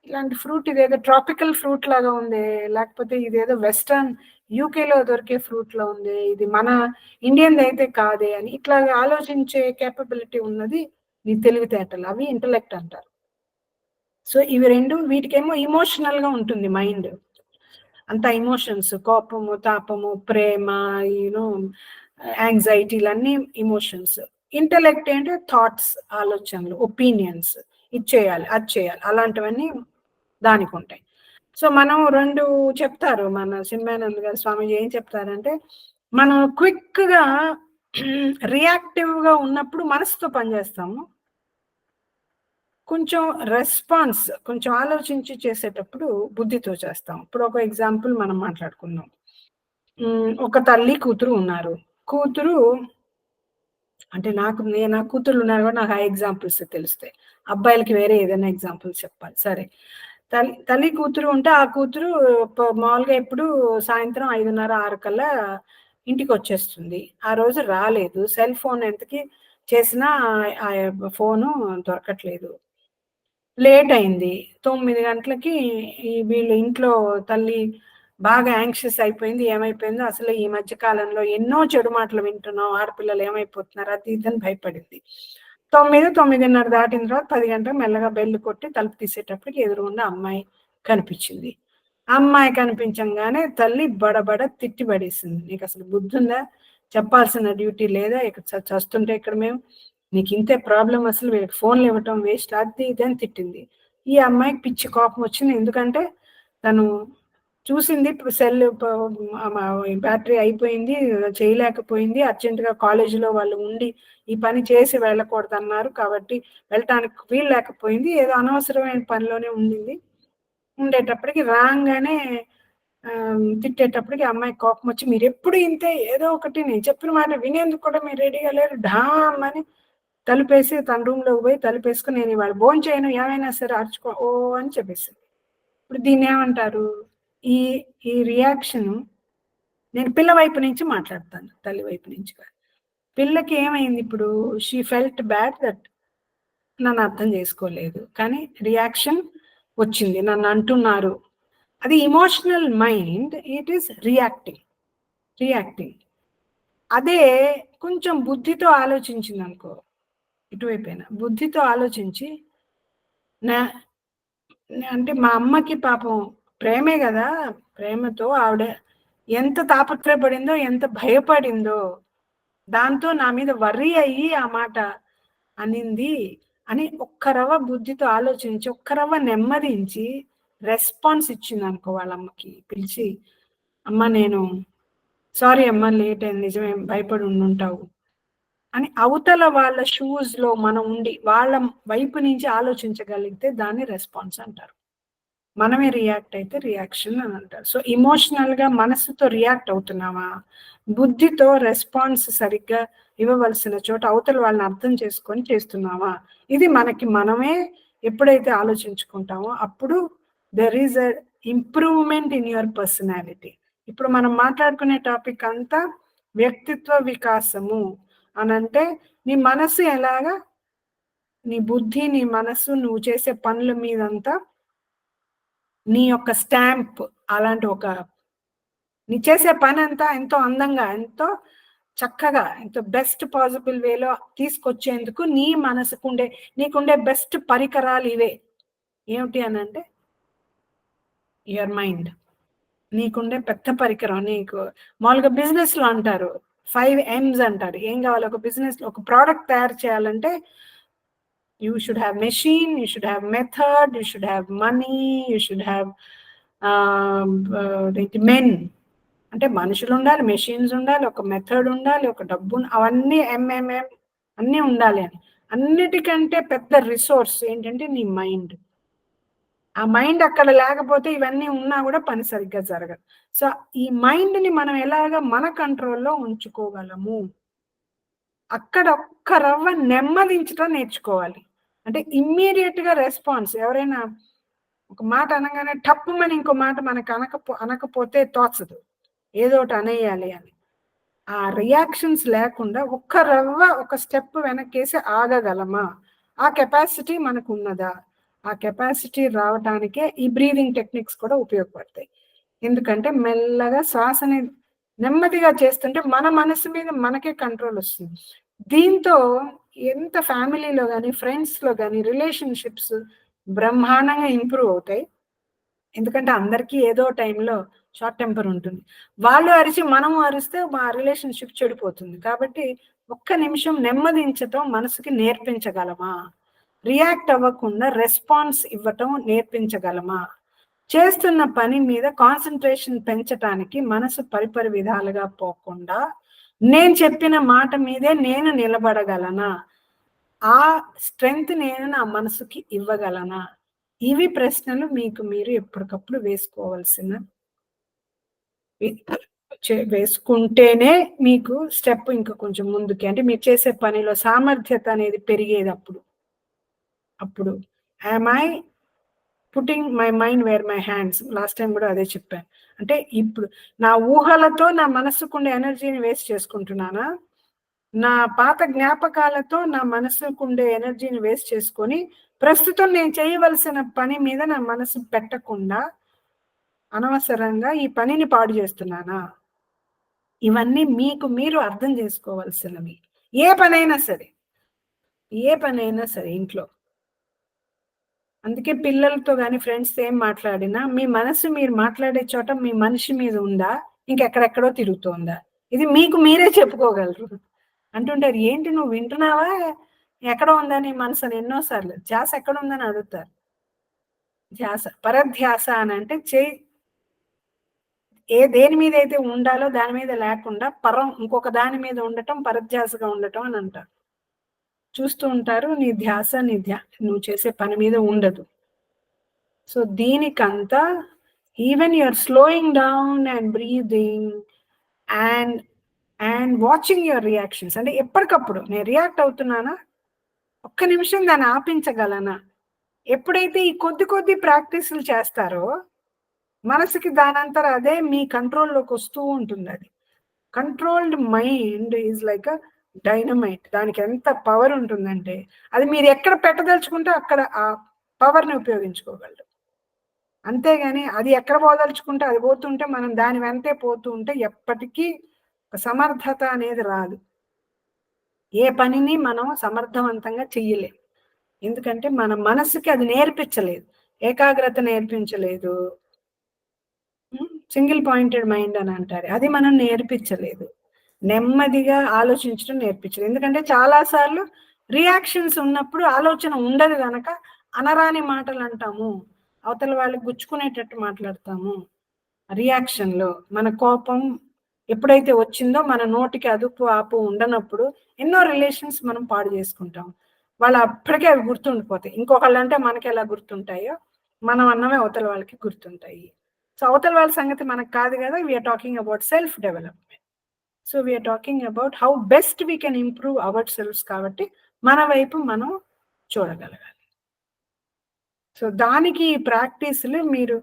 ఇలాంటి ఫ్రూట్ ఇదేదో ట్రాపికల్ ఫ్రూట్ లాగా ఉంది, లేకపోతే ఇదేదో వెస్టర్న్ యూకేలో దొరికే ఫ్రూట్ లా ఉంది, ఇది మన ఇండియన్ అయితే కాదే అని ఇట్లాగా ఆలోచించే కేపబిలిటీ ఉన్నది నీ తెలివితేటలు, అవి ఇంటలెక్ట్ అంటారు. సో ఇవి రెండు, వీటికేమో ఇమోషనల్ గా ఉంటుంది మైండ్, అంత ఇమోషన్స్, కోపము, తాపము, ప్రేమ, యూనో యాంగ్జైటీలన్నీ ఇమోషన్స్. ఇంటలెక్ట్ ఏంటంటే థాట్స్, ఆలోచనలు, ఒపీనియన్స్, ఇది చేయాలి అది చేయాలి అలాంటివన్నీ దానికి ఉంటాయి. సో మనం రెండు చెప్తారు మన సింహానంద్ గారు స్వామీజీ ఏం చెప్తారంటే, మనం క్విక్ గా రియాక్టివ్ గా ఉన్నప్పుడు మనసుతో పనిచేస్తాము, కొంచెం రెస్పాన్స్ కొంచెం ఆలోచించి చేసేటప్పుడు బుద్ధితో చేస్తాం. ఇప్పుడు ఒక ఎగ్జాంపుల్ మనం మాట్లాడుకుందాం. ఒక తల్లి కూతురు ఉన్నారు. కూతురు అంటే నా కూతురు ఉన్నారు కూడా నాకు ఆ ఎగ్జాంపుల్స్ తెలుస్తాయి, అబ్బాయిలకి వేరే ఏదైనా ఎగ్జాంపుల్స్ చెప్పాలి. సరే, తల్లి కూతురు ఉంటే ఆ కూతురు మామూలుగా ఎప్పుడు సాయంత్రం 5:30, 6 కల్లా ఇంటికి వచ్చేస్తుంది. ఆ రోజు రాలేదు, సెల్ ఫోన్ ఎంతకి చేసినా ఆ ఫోను దొరకట్లేదు. లేట్ అయింది. 9 గంటలకి వీళ్ళ ఇంట్లో తల్లి బాగా యాంగ్షియస్ అయిపోయింది. ఏమైపోయిందో అసలు ఈ మధ్య కాలంలో ఎన్నో చెడు మాటలు వింటున్నాం, ఆడపిల్లలు ఏమైపోతున్నారు అది ఇదని భయపడింది. 9, 9:30 దాటిన తర్వాత 10 గంటలకు మెల్లగా బెల్ కొట్టి తలుపు తీసేటప్పటికి ఎదురుగుండా అమ్మాయి కనిపించింది. అమ్మాయి కనిపించంగానే తల్లి బడబడ తిట్టి పడేసింది. నీకు అసలు బుద్ధి ఉందా? చెప్పాల్సిన డ్యూటీ లేదా? ఇక్కడ చస్తుంటే ఇక్కడ మేము, నీకు ఇంతే ప్రాబ్లం, అసలు వీళ్ళకి ఫోన్లు ఇవ్వటం వేస్ట్, అది ఇది అని తిట్టింది. ఈ అమ్మాయికి పిచ్చి కోపం వచ్చింది. ఎందుకంటే తను చూసింది సెల్ బ్యాటరీ అయిపోయింది, చేయలేకపోయింది, అర్జెంటుగా కాలేజీలో వాళ్ళు ఉండి ఈ పని చేసి వెళ్ళకూడదు అన్నారు కాబట్టి వెళ్ళటానికి వీలు లేకపోయింది. ఏదో అనవసరమైన పనిలోనే ఉండింది. ఉండేటప్పటికి రాగానే తిట్టేటప్పటికి అమ్మాయి కోపం వచ్చి, మీరు ఎప్పుడు ఇంతే, ఏదో ఒకటి నేను చెప్పిన మాట వినేందుకు కూడా మీరు రెడీగా లేరు, ఢామ్ అని తలుపేసి తన రూమ్లోకి పోయి తలుపేసుకుని నేను ఇవాళ భోజనం చేయను, ఏమైనా సరే అర్చుకో ఓ అని చెప్పేసింది. ఇప్పుడు దీన్ని ఏమంటారు? ఈ రియాక్షన్ నేను పిల్ల వైపు నుంచి మాట్లాడతాను, తల్లి వైపు నుంచి కాదు. పిల్లకి ఏమైంది ఇప్పుడు? షీ ఫెల్ట్ బ్యాడ్ దట్ నన్ను అర్థం చేసుకోలేదు, కానీ రియాక్షన్ వచ్చింది, నన్ను అంటున్నారు. అది emotional mind, it is reacting. అదే కొంచెం బుద్ధితో ఆలోచించింది అనుకో, ఇటువైపోయినా బుద్ధితో ఆలోచించి అంటే మా అమ్మకి పాపం ప్రేమే కదా, ప్రేమతో ఆవిడ ఎంత తాపత్రయపడిందో, ఎంత భయపడిందో, దాంతో నా మీద వర్రీ అయ్యి ఆ మాట అనింది అని ఒక్కరవ బుద్ధితో ఆలోచించి ఒక్కరవ నెమ్మదించి రెస్పాన్స్ ఇచ్చింది అనుకో వాళ్ళ అమ్మకి. పిలిచి, అమ్మ నేను సారీ అమ్మ, లేట్ అయింది, నిజమే భయపడి ఉండుంటావు అని అవతల వాళ్ళ షూస్ లో మనం ఉండి వాళ్ళ వైపు నుంచి ఆలోచించగలిగితే దాన్ని రెస్పాన్స్ అంటారు. మనమే రియాక్ట్ అయితే రియాక్షన్ అని అంటారు. సో ఇమోషనల్ గా మనసుతో రియాక్ట్ అవుతున్నావా, బుద్ధితో రెస్పాన్స్ సరిగ్గా ఇవ్వవలసిన చోట అవతల వాళ్ళని అర్థం చేసుకొని చేస్తున్నావా? ఇది మనమే ఎప్పుడైతే ఆలోచించుకుంటామో అప్పుడు there is a improvement in your personality. ఇప్పుడు మనం మాట్లాడుకునే టాపిక్ అంతా వ్యక్తిత్వ వికాసము అని అంటే, నీ మనసు ఎలాగా, నీ బుద్ధి, నీ మనసు, నువ్వు చేసే పనుల మీదంతా నీ యొక్క స్టాంప్, అలాంటి ఒక నీ చేసే పని అంతా ఎంతో అందంగా, ఎంతో చక్కగా, ఎంతో బెస్ట్ పాసిబుల్ వేలో తీసుకొచ్చేందుకు నీ నీకుండే బెస్ట్ పరికరాలు ఇవే. ఏమిటి అని అంటే యువర్ మైండ్. నీకుండే పెద్ద పరికరం. నీకు మామూలుగా బిజినెస్ లో అంటారు 5 M's అంటారు. ఏం కావాలి? ఒక బిజినెస్ లో ఒక ప్రోడక్ట్ తయారు చేయాలంటే you should have machine, you should have method, you should have money, you should have men. అంటే మనుషులు ఉండాలి, మెషిన్స్ ఉండాలి, ఒక మెథడ్ ఉండాలి, ఒక డబ్బు, అవన్నీ ఎంఎంఎం అన్నీ ఉండాలి అని. అన్నిటికంటే పెద్ద రిసోర్స్ ఏంటంటే నీ మైండ్. ఆ మైండ్ అక్కడ లేకపోతే ఇవన్నీ ఉన్నా కూడా పని సరిగ్గా జరగదు. సో ఈ మైండ్ ని మనం ఎలాగా మన కంట్రోల్లో ఉంచుకోగలము, అక్కడ ఒక్క రవ్వ నెమ్మదించడం నేర్చుకోవాలి. అంటే ఇమ్మీడియట్ గా రెస్పాన్స్, ఎవరైనా ఒక మాట అనగానే టప్పుమని ఇంకో మాట మనకు అనకపోతే తోచదు, ఏదో ఒకటి అనేయాలి అని. ఆ రియాక్షన్స్ లేకుండా ఒక్క రవ్వ ఒక స్టెప్ వెనక్కేసి ఆగగలమా? ఆ కెపాసిటీ మనకు ఉన్నదా? ఆ కెపాసిటీ రావడానికే ఈ బ్రీదింగ్ టెక్నిక్స్ కూడా ఉపయోగపడతాయి. ఎందుకంటే మెల్లగా శ్వాసని నెమ్మదిగా చేస్తుంటే మన మనసు మీద మనకే కంట్రోల్ వస్తుంది. దీంతో ఎంత ఫ్యామిలీలో కానీ, ఫ్రెండ్స్లో కానీ రిలేషన్షిప్స్ బ్రహ్మాండంగా ఇంప్రూవ్ అవుతాయి. ఎందుకంటే అందరికీ ఏదో టైంలో షార్ట్ టెంపర్ ఉంటుంది. వాళ్ళు అరిచి మనము అరిస్తే మా రిలేషన్షిప్ చెడిపోతుంది. కాబట్టి ఒక్క నిమిషం నెమ్మదించటం మనసుకి నేర్పించగలమా? రియాక్ట్ అవ్వకుండా రెస్పాన్స్ ఇవ్వటం నేర్పించగలమా? చేస్తున్న పని మీద కాన్సన్ట్రేషన్ పెంచటానికి మనసు పరిపరి విధాలుగా పోకుండా నేను చెప్పిన మాట మీదే నేను నిలబడగలనా? ఆ స్ట్రెంగ్త్ నేను నా మనసుకి ఇవ్వగలనా? ఇవి ప్రశ్నలు మీకు మీరు ఎప్పటికప్పుడు వేసుకుంటేనే మీకు స్టెప్ ఇంకా కొంచెం ముందుకి, అంటే మీరు చేసే పనిలో సామర్థ్యత అనేది పెరిగేది. అప్పుడు am I putting my mind where my hands, last time కూడా అదే చెప్పాను. అంటే ఇప్పుడు నా ఊహలతో నా మనసుకుండే ఎనర్జీని వేస్ట్ చేసుకుంటున్నానా, నా పాత జ్ఞాపకాలతో నా మనసుకుండే ఎనర్జీని వేస్ట్ చేసుకొని ప్రస్తుతం నేను చేయవలసిన పని మీద నా మనసు పెట్టకుండా అనవసరంగా ఈ పనిని పాడు చేస్తున్నానా? ఇవన్నీ మీకు మీరు అర్థం చేసుకోవాల్సినవి. ఏ పనైనా సరే ఇంట్లో. అందుకే పిల్లలతో కానీ ఫ్రెండ్స్ ఏం మాట్లాడినా మీ మనసు మీరు మాట్లాడే చోట మీ మనిషి మీద ఉందా, ఇంకెక్కడెక్కడో తిరుగుతోందా? ఇది మీకు మీరే చెప్పుకోగలరు. అంటుంటారు, ఏంటి నువ్వు వింటున్నావా, ఎక్కడ ఉందని మనసు అని ఎన్నోసార్లు. ధ్యాస ఎక్కడ ఉందని అడుగుతారు. ధ్యాస, పరధ్యాస అని అంటే దేని మీద అయితే ఉండాలో దాని మీద లేకుండా ఇంకొక దాని మీద ఉండటం పరధ్యాసగా ఉండటం అని అంటారు. చూస్తూ ఉంటారు, నీ ధ్యాస నువ్వు చేసే పని మీద ఉండదు. సో దీనికంతా even you are slowing down and breathing and watching your reactions. అంటే ఎప్పటికప్పుడు నేను రియాక్ట్ అవుతున్నానా, ఒక్క నిమిషం దాన్ని ఆపించగలనా? ఎప్పుడైతే ఈ కొద్ది ప్రాక్టీసులు చేస్తారో మనసుకి దానంతరం అదే మీ కంట్రోల్లోకి వస్తూ ఉంటుంది. అది controlled mind is like a dynamite. దానికి ఎంత పవర్ ఉంటుందంటే అది మీరు ఎక్కడ పెట్టదలుచుకుంటే అక్కడ ఆ పవర్ని ఉపయోగించుకోగలరు. అంతేగాని అది ఎక్కడ పోదలుచుకుంటే అది పోతుంటే మనం దాని వెంటే పోతూ ఉంటే ఎప్పటికీ సమర్థత అనేది రాదు. ఏ పనిని మనం సమర్థవంతంగా చెయ్యలేము. ఎందుకంటే మన మనసుకి అది నేర్పించలేదు, ఏకాగ్రత నేర్పించలేదు. సింగిల్ పాయింటెడ్ మైండ్ అని అంటారు, అది మనం నేర్పించలేదు. నెమ్మదిగా ఆలోచించడం నేర్పించలేదు. ఎందుకంటే చాలాసార్లు రియాక్షన్స్ ఉన్నప్పుడు ఆలోచన ఉండదు కనుక అనరాని మాటలు అంటాము, అవతల వాళ్ళకి గుచ్చుకునేటట్టు మాట్లాడతాము. రియాక్షన్లో మన కోపం ఎప్పుడైతే వచ్చిందో మన నోటికి అదుపు ఆపు ఉండనప్పుడు ఎన్నో రిలేషన్స్ మనం పాడు చేసుకుంటాం. వాళ్ళు అప్పటికే అవి గుర్తుండిపోతాయి. ఇంకొకళ్ళు అంటే మనకి ఎలా గుర్తుంటాయో మనం అన్నమే అవతల వాళ్ళకి గుర్తుంటాయి. సో అవతల వాళ్ళ సంగతి మనకు కాదు కదా. We're talking about self development. So we're talking about how best we can improve our selves. కాబట్టి మన వైపు మనం చూడగలగాలి. సో దానికి ఈ ప్రాక్టీసులు మీరు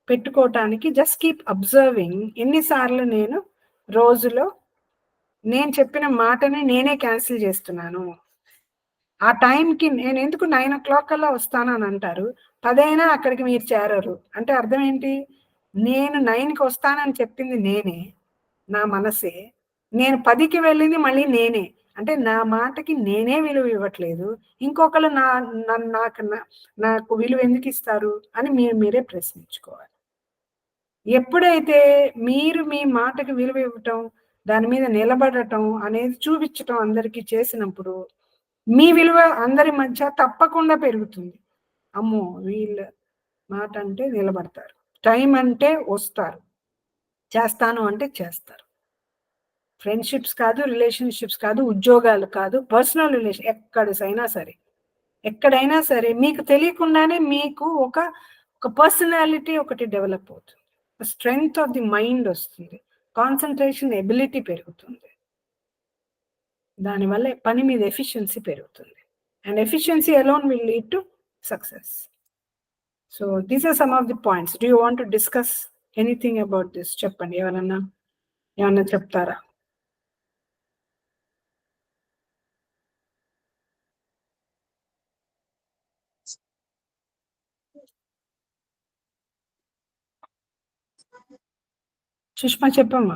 పెట్టుకోవటానికి జస్ట్ కీప్ అబ్జర్వింగ్. ఎన్నిసార్లు నేను రోజులో నేను చెప్పిన మాటని నేనే క్యాన్సిల్ చేస్తున్నాను. ఆ టైంకి నేను ఎందుకు 9 o'clock కల్లా వస్తాను అని అంటారు, 10 అయినా అక్కడికి మీరు చేరరు అంటే అర్థం ఏంటి? నేను 9కి వస్తానని చెప్పింది నేనే, నా మనసే. నేను 10కి వెళ్ళింది మళ్ళీ నేనే. అంటే నా మాటకి నేనే విలువ ఇవ్వట్లేదు. ఇంకొకరు నాకు విలువ ఎందుకు ఇస్తారు అని మీరే ప్రశ్నించుకోవాలి. ఎప్పుడైతే మీరు మీ మాటకి విలువ ఇవ్వటం, దాని మీద నిలబడటం అనేది చూపించటం అందరికీ చేసినప్పుడు మీ విలువ అందరి మధ్య తప్పకుండా పెరుగుతుంది. అమ్మో వీళ్ళ మాట అంటే నిలబడతారు, టైం అంటే వస్తారు, చేస్తాను అంటే చేస్తారు. ఫ్రెండ్షిప్స్ కాదు, రిలేషన్షిప్స్ కాదు, ఉద్యోగాలు కాదు, పర్సనల్ రిలేషన్ ఎక్కడైనా సరే మీకు తెలియకుండానే మీకు ఒక పర్సనాలిటీ ఒకటి డెవలప్ అవుతుంది. స్ట్రెంగ్త్ ఆఫ్ ది మైండ్ వస్తుంది, కాన్సన్ట్రేషన్ ఎబిలిటీ పెరుగుతుంది. దానివల్ల పని మీద ఎఫిషియన్సీ పెరుగుతుంది. And efficiency alone will lead to success. So these are some of the points. Do you want to discuss anything about this? చెప్పండి, ఏమన్నా చెప్తారా? సుష్మా చెప్పమ్మా.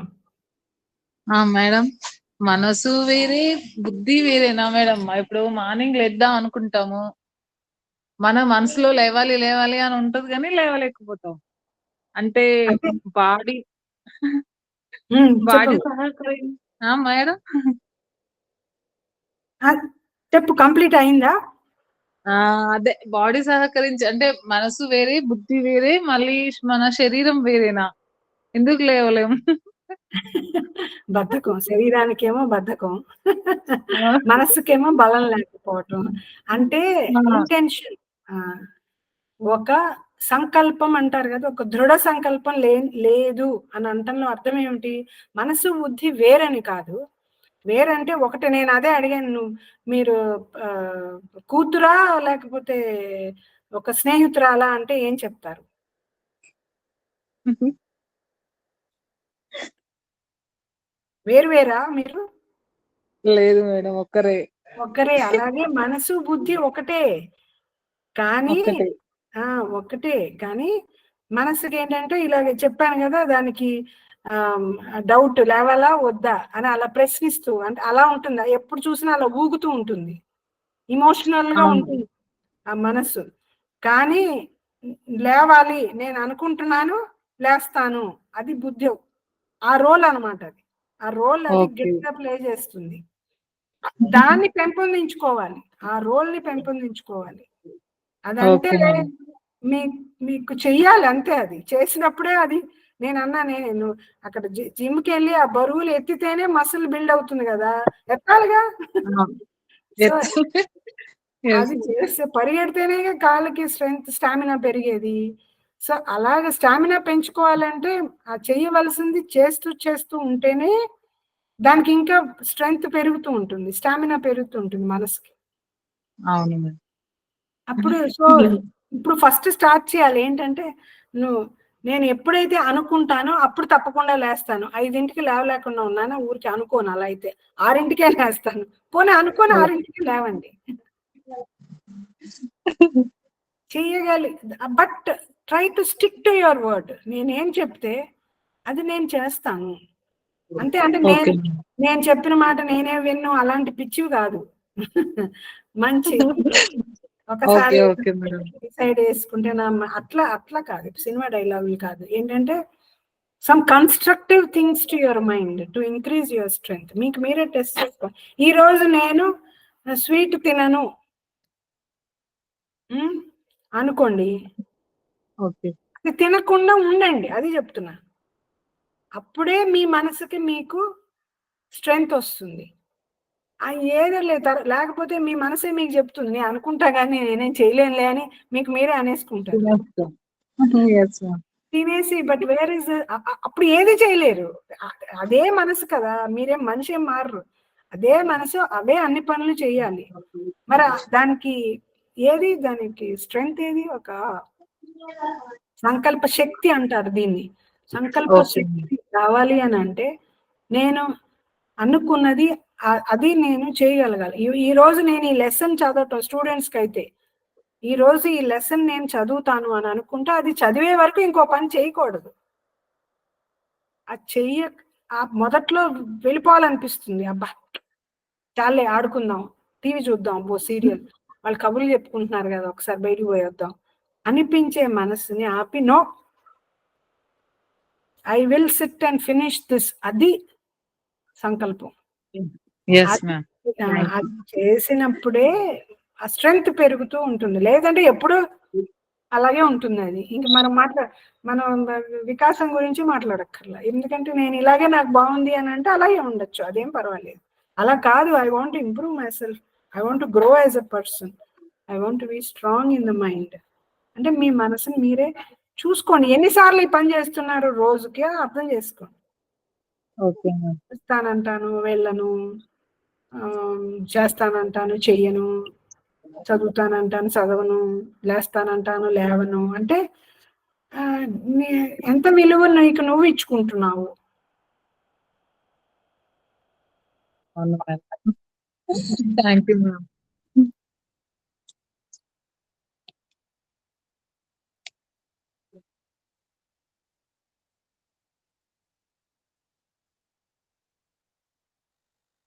మేడం, మనసు వేరే బుద్ధి వేరేనా మేడం? ఇప్పుడు మార్నింగ్ లేద్దాం అనుకుంటాము, మన మనసులో లేవాలి లేవాలి అని ఉంటది కానీ లేవలేకపోతాం. అంటే బాడీ సహకరి మేడం. చెప్పు, కంప్లీట్ అయిందా? అదే బాడీ సహకరించి అంటే మనసు వేరే బుద్ధి వేరే, మళ్ళీ మన శరీరం వేరేనా? ఎందుకు లేవలేము? బద్ధకం, శరీరానికేమో బద్ధకం, మనస్సుకేమో బలం లేకపోవటం. అంటే ఇంటెన్షన్, ఒక సంకల్పం అంటారు కదా, ఒక దృఢ సంకల్పం లేదు అని అంటంలో అర్థం ఏమిటి? మనసు బుద్ధి వేరని కాదు. వేరంటే ఒకటి, నేను అదే అడిగాను, మీరు కూతురా లేకపోతే ఒక స్నేహితురాలా అంటే ఏం చెప్తారు? వేరువేరా మీరు? లేదు మేడం, ఒక్కరే. అలాగే మనసు బుద్ధి ఒకటే. కానీ ఒక్కటే. ఒక్కటే కానీ మనసుకి ఏంటంటే ఇలాగ చెప్పాను కదా, దానికి డౌట్ లేవాలా వద్దా అని అలా ప్రశ్నిస్తూ, అంటే అలా ఉంటుంది, ఎప్పుడు చూసినా అలా ఊగుతూ ఉంటుంది, ఇమోషనల్ గా అవును. ఉంటుంది ఆ మనస్సు. కానీ లేవాలి, నేను అనుకుంటున్నాను, లేస్తాను, అది బుద్ధి, ఆ రోల్ అన్నమాట. అది ఆ రోల్ అది ఓకే. గట్టిగా ప్లే చేస్తుంది. దాన్ని పెంపొందించుకోవాలి, ఆ రోల్ ని పెంపొందించుకోవాలి. అదంటే ఓకే మేడం. మీకు చెయ్యాలి అంతే. అది చేసినప్పుడే అది, నేను అక్కడ జిమ్కి వెళ్ళి ఆ బరువులు ఎత్తితేనే మసిల్ బిల్డ్ అవుతుంది కదా, ఎత్తాలిగా. సో అది చేస్తే పరిగెడితేనే కాళ్ళకి స్ట్రెంగ్త్, స్టామినా పెరిగేది. సో అలాగే స్టామినా పెంచుకోవాలంటే ఆ చెయ్యవలసింది చేస్తూ చేస్తూ ఉంటేనే దానికి ఇంకా స్ట్రెంగ్త్ పెరుగుతూ ఉంటుంది, స్టామినా పెరుగుతూ ఉంటుంది మనసుకి. అవును మేడం. అప్పుడు సో ఇప్పుడు ఫస్ట్ స్టార్ట్ చేయాలి ఏంటంటే, నేను ఎప్పుడైతే అనుకుంటానో అప్పుడు తప్పకుండా లేస్తాను. 5ంటికి లేవలేకుండా ఉన్నాను, ఊరికి అనుకోను, అలా అయితే 6ంటికే లేస్తాను. పోనీ అనుకోని 6ంటికి లేవండి, చెయ్యగలి. But try to stick to your word. నేనేం చెప్తే అది నేను చేస్తాను అంతే. అంటే ఓకే. నేను చెప్పిన మాట నేనే విన్ను, అలాంటి పిచ్చివి కాదు. మంచి ఒకసారి ఓకే మేడం. డిసైడ్ చేసుకుంటే అట్లా కాదు, సినిమా డైలాగులు కాదు. ఏంటంటే some constructive things to your mind to increase your strength. మీకు మీరే టెస్ట్ చేసుకోండి. ఈ రోజు నేను స్వీట్ తినను అనుకోండి, ఓకే. అది తినకుండా ఉండండి, అది చెప్తున్నా. అప్పుడే మీ మనసుకి మీకు స్ట్రెంగ్త్ వస్తుంది. ఏదో లేకపోతే మీ మనసే మీకు చెప్తుంది, నేను అనుకుంటా కానీ నేనేం చేయలేనులే అని మీకు మీరే అనేసుకుంటారు Yes, ma'am. తినేసి. బట్ వేర్ ఇస్, అప్పుడు ఏది చేయలేరు. అదే మనసు కదా, మీరేం మనిషి ఏం మారరు, అదే మనసు, అవే అన్ని పనులు చేయాలి. మరి దానికి స్ట్రెంగ్త్ ఏది? ఒక సంకల్ప శక్తి అంటారు దీన్ని. సంకల్ప Okay. శక్తి కావాలి అని అంటే నేను అనుకున్నది అది నేను చేయగలగాలి. ఈ రోజు నేను ఈ లెసన్ చదవటం, స్టూడెంట్స్కి అయితే ఈ రోజు ఈ లెసన్ నేను చదువుతాను అని అనుకుంటే అది చదివే వరకు ఇంకో పని చేయకూడదు. అది మొదట్లో వెళ్ళిపోవాలనిపిస్తుంది, అబ్బా చాలే ఆడుకుందాం, టీవీ చూద్దాం, సీరియల్, వాళ్ళు కబుర్లు చెప్పుకుంటున్నారు కదా, ఒకసారి బయటికి పోయొద్దాం అనిపించే మనసుని ఆపి, no, I will sit and finish this, అది సంకల్పం. Yes, ma'am. అది చేసినప్పుడే ఆ స్ట్రెంగ్త్ పెరుగుతూ ఉంటుంది, లేదంటే ఎప్పుడు అలాగే ఉంటుంది. అది ఇంక మనం వికాసం గురించి మాట్లాడక్కర్లా, ఎందుకంటే నేను ఇలాగే నాకు బాగుంది అని అంటే అలాగే ఉండొచ్చు, అదేం పర్వాలేదు. అలా కాదు, I want improve my self, I want grow as a person, I want be strong in the mind అంటే మీ మనసుని మీరే చూసుకోండి. ఎన్నిసార్లు ఈ పని చేస్తున్నారు రోజుకి అర్థం చేసుకోండి. Okay, ma'am. ఇస్తానంటాను, వెళ్ళను, చేస్తానంటాను, చెయ్యను, చదువుతానంటాను, చదవను, లేస్తానంటాను, లేవను. అంటే ఎంత విలువ నీకు నువ్వు ఇచ్చుకుంటున్నావు. అవును madam. Thank you ma'am.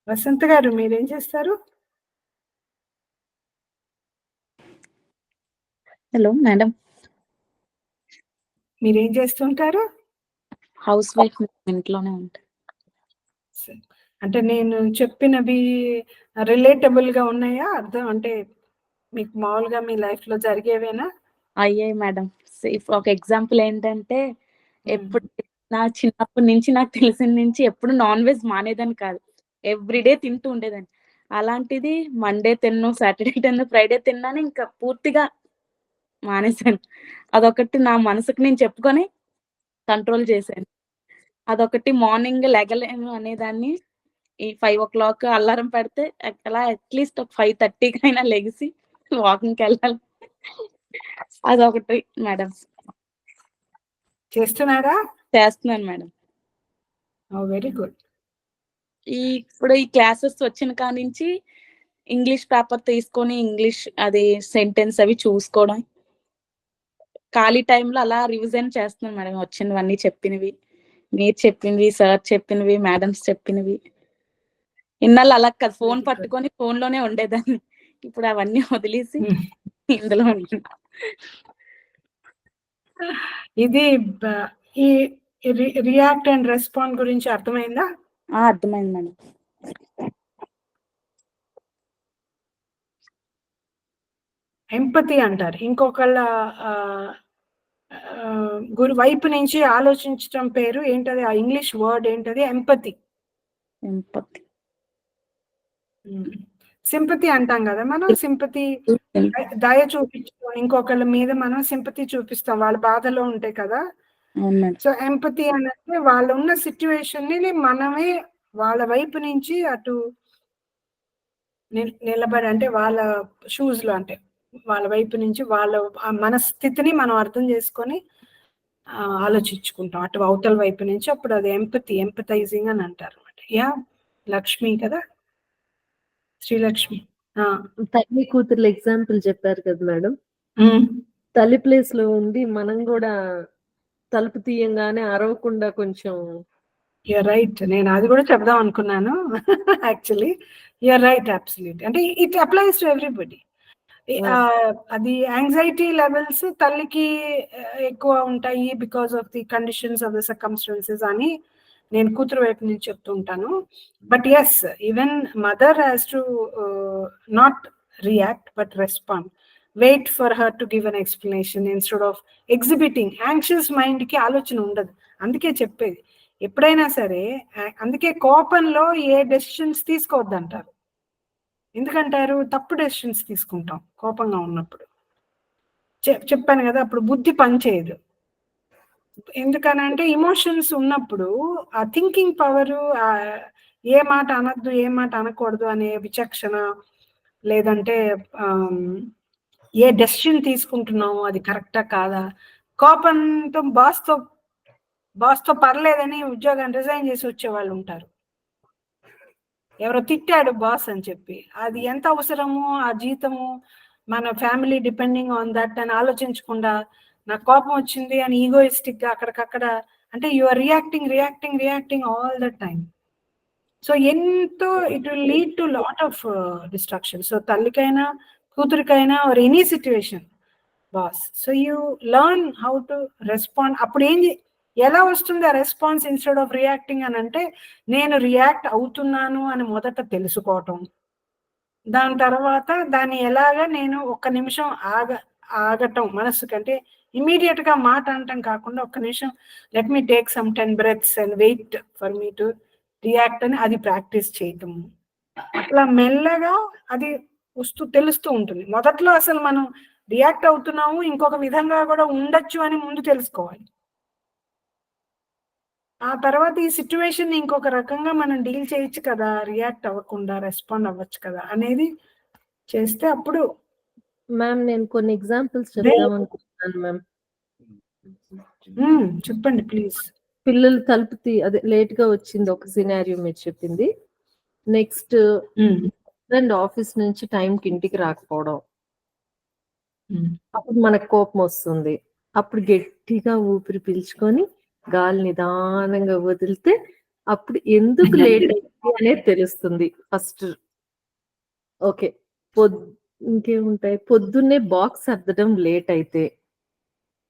Vasanth garu మీరేం చేస్తారు? Hello madam. మీరేం చేస్తుంటారు? హౌస్ వైఫ్, ఇంట్లోనే ఉంటా. అంటే నేను చెప్పినవి రిలేటబుల్ గా ఉన్నాయా? అర్థం అంటే మీకు మామూలుగా మీ లైఫ్ లో జరిగేవేనా? అయ్యాయి మేడం. ఒక ఎగ్జాంపుల్ ఏంటంటే, ఎప్పుడు నా చిన్నప్పటి నుంచి నాకు తెలిసిన నుంచి ఎప్పుడు నాన్ వెజ్ మానేదని కాదు, ఎవ్రీడే తింటూ ఉండేదాన్ని. అలాంటిది మండే తిన్ను, సాటర్డే తిన్ను, ఫ్రైడే తిన్నాను, ఇంకా పూర్తిగా మానేశాను. అదొకటి నా మనసుకు నేను చెప్పుకొని కంట్రోల్ చేశాను. అదొకటి. మార్నింగ్ లెగలేను అనేదాన్ని. ఈ 5:00 అలారం పెడితే అలా అట్లీస్ట్ ఒక 5:30కి అయినా లెగిసి వాకింగ్కి వెళ్ళాలి. అదొకటి మేడం. చేస్తున్నారా? చేస్తున్నాను మేడం. Very good. ఇప్పుడు ఈ క్లాసెస్ వచ్చిన కాడ నుంచి ఇంగ్లీష్ పేపర్ తీసుకొని ఇంగ్లీష్ అది సెంటెన్స్ అవి చూసుకోవడం. ఖాళీ టైంలో అలా రివిజన్ చేస్తున్నాను మేడం వచ్చినవన్నీ చెప్పినవి. మీరు చెప్పినవి, సార్ చెప్పినవి, మేడమ్స్ చెప్పినవి. ఇన్నాళ్ళు అలా కాదు, ఫోన్ Very good. పట్టుకొని ఫోన్ లోనే ఉండేదాన్ని. ఇప్పుడు అవన్నీ వదిలేసి Hmm. ఇందులో ఉంటున్నా. ఇది ఈ రియాక్ట్ అండ్ రెస్పాండ్ గురించి అర్థమైందా? అర్థమైంది మేడం. ఎంపతి అంటారు. ఇంకొకళ్ళ గురి వైపు నుంచి ఆలోచించడం పేరు ఏంటది? ఆ ఇంగ్లీష్ వర్డ్ ఏంటది? ఎంపతి. ఎంపతి. సింపతి అంటాం కదా మనం. సింపతి దయ చూపించడం, ఇంకొకళ్ళ మీద మనం సింపతి చూపిస్తాం, వాళ్ళ బాధలో ఉంటాయి కదా. అవును మేడం. సో ఎంపతి అంటే వాళ్ళు ఉన్న సిచ్యువేషన్ ని మనమే వాళ్ళ వైపు నుంచి అటు నిలబడి, అంటే వాళ్ళ షూస్ లో, అంటే వాళ్ళ వైపు నుంచి వాళ్ళ మనస్థితిని మనం అర్థం చేసుకొని ఆలోచించుకుంటాం అటు అవతల వైపు నుంచి. అప్పుడు అది ఎంపథైజింగ్ అని అంటారు అనమాట. యా లక్ష్మి కదా, శ్రీలక్ష్మి. తల్లి కూతుర్ల ఎగ్జాంపుల్ చెప్పారు కదా మేడం. తల్లి ప్లేస్ లో ఉండి మనం కూడా తలుపు తీయంగానే అరవకుండా కొంచెం. You're right. నేను అది కూడా చెప్దాం అనుకున్నాను యాక్చువల్లీ. You're right, absolute. అంటే ఇట్ అప్లైస్ టు ఎవ్రీబడి. అది యాంగ్జైటీ లెవెల్స్ తల్లికి ఎక్కువ ఉంటాయి because of the conditions of the circumstances అని నేను కూతురు వైపు నుంచి చెప్తూ ఉంటాను. But yes, even mother has to not react but respond. Wait for her to give an explanation instead of exhibiting. Anxious mind కి ఆలోచన ఉండదు. అందుకే చెప్పేది ఎప్పుడైనా సరే, అందుకే కోపంలో ఏ డెసిషన్స్ తీసుకోవద్దు అంటారు. ఎందుకంటారు? తప్పు డెసిషన్స్ తీసుకుంటాం కోపంగా ఉన్నప్పుడు. చెప్పాను కదా, అప్పుడు బుద్ధి పనిచేయదు. ఎందుకనంటే ఇమోషన్స్ ఉన్నప్పుడు ఆ థింకింగ్ పవరు, ఏ మాట అనద్దు, ఏ మాట అనకూడదు అనే విచక్షణ, లేదంటే ఏ డెసిషన్ తీసుకుంటున్నాము అది కరెక్టా కాదా, కోపంతో బాస్తో పర్లేదని ఉద్యోగాన్ని రిజైన్ చేసి వచ్చే వాళ్ళు ఉంటారు. ఎవరో తిట్టాడు బాస్ అని చెప్పి, అది ఎంత అవసరము, ఆ జీతము, మన ఫ్యామిలీ డిపెండింగ్ ఆన్ దట్ అని ఆలోచించకుండా నాకు కోపం వచ్చింది అని ఈగోయిస్టిక్ గా అక్కడికక్కడ, అంటే you are reacting all the time. So ఎంతో it will lead to lot of distraction. So తల్లికైనా కూతురికైనా or any situation boss. So you learn how to respond. అప్పుడు ఎలా వస్తుంది ఆ రెస్పాన్స్ ఇన్స్టెడ్ ఆఫ్ రియాక్టింగ్ అని అంటే, నేను రియాక్ట్ అవుతున్నాను అని మొదట తెలుసుకోవటం, దాని తర్వాత దాన్ని ఎలాగా నేను ఒక్క నిమిషం ఆగటం మనస్సుకి, అంటే ఇమీడియట్ గా మాట అనటం కాకుండా ఒక్క నిమిషం let me take some 10 breaths and wait for me to react అని అది ప్రాక్టీస్ చేయటం. అట్లా మెల్లగా అది తెలుస్తూ ఉంటుంది. మొదట్లో అసలు మనం రియాక్ట్ అవుతున్నాము, ఇంకొక విధంగా కూడా ఉండొచ్చు అని ముందు తెలుసుకోవాలి. ఆ తర్వాత ఈ సిచ్యువేషన్ ఇంకొక రకంగా మనం డీల్ చేయొచ్చు కదా, రియాక్ట్ అవ్వకుండా రెస్పాండ్ అవ్వచ్చు కదా అనేది చేస్తే అప్పుడు. మ్యామ్ నేను కొన్ని ఎగ్జాంపుల్స్ చెప్దాం అనుకుంటున్నాను మ్యామ్. చెప్పండి ప్లీజ్. పిల్లలు తలుపు అదే లేట్ గా వచ్చింది ఒక సినారియో మీరు చెప్పింది. నెక్స్ట్ హస్బెండ్ ఆఫీస్ నుంచి టైంకి ఇంటికి రాకపోవడం, అప్పుడు మనకు కోపం వస్తుంది. అప్పుడు గట్టిగా ఊపిరి పీల్చుకొని గాలి నిదానంగా వదిలితే అప్పుడు ఎందుకు లేట్ అయింది అనేది తెలుస్తుంది ఫస్ట్. ఓకే, ఇంకేముంటాయి? పొద్దున్నే బాక్స్ సర్దడం లేట్ అయితే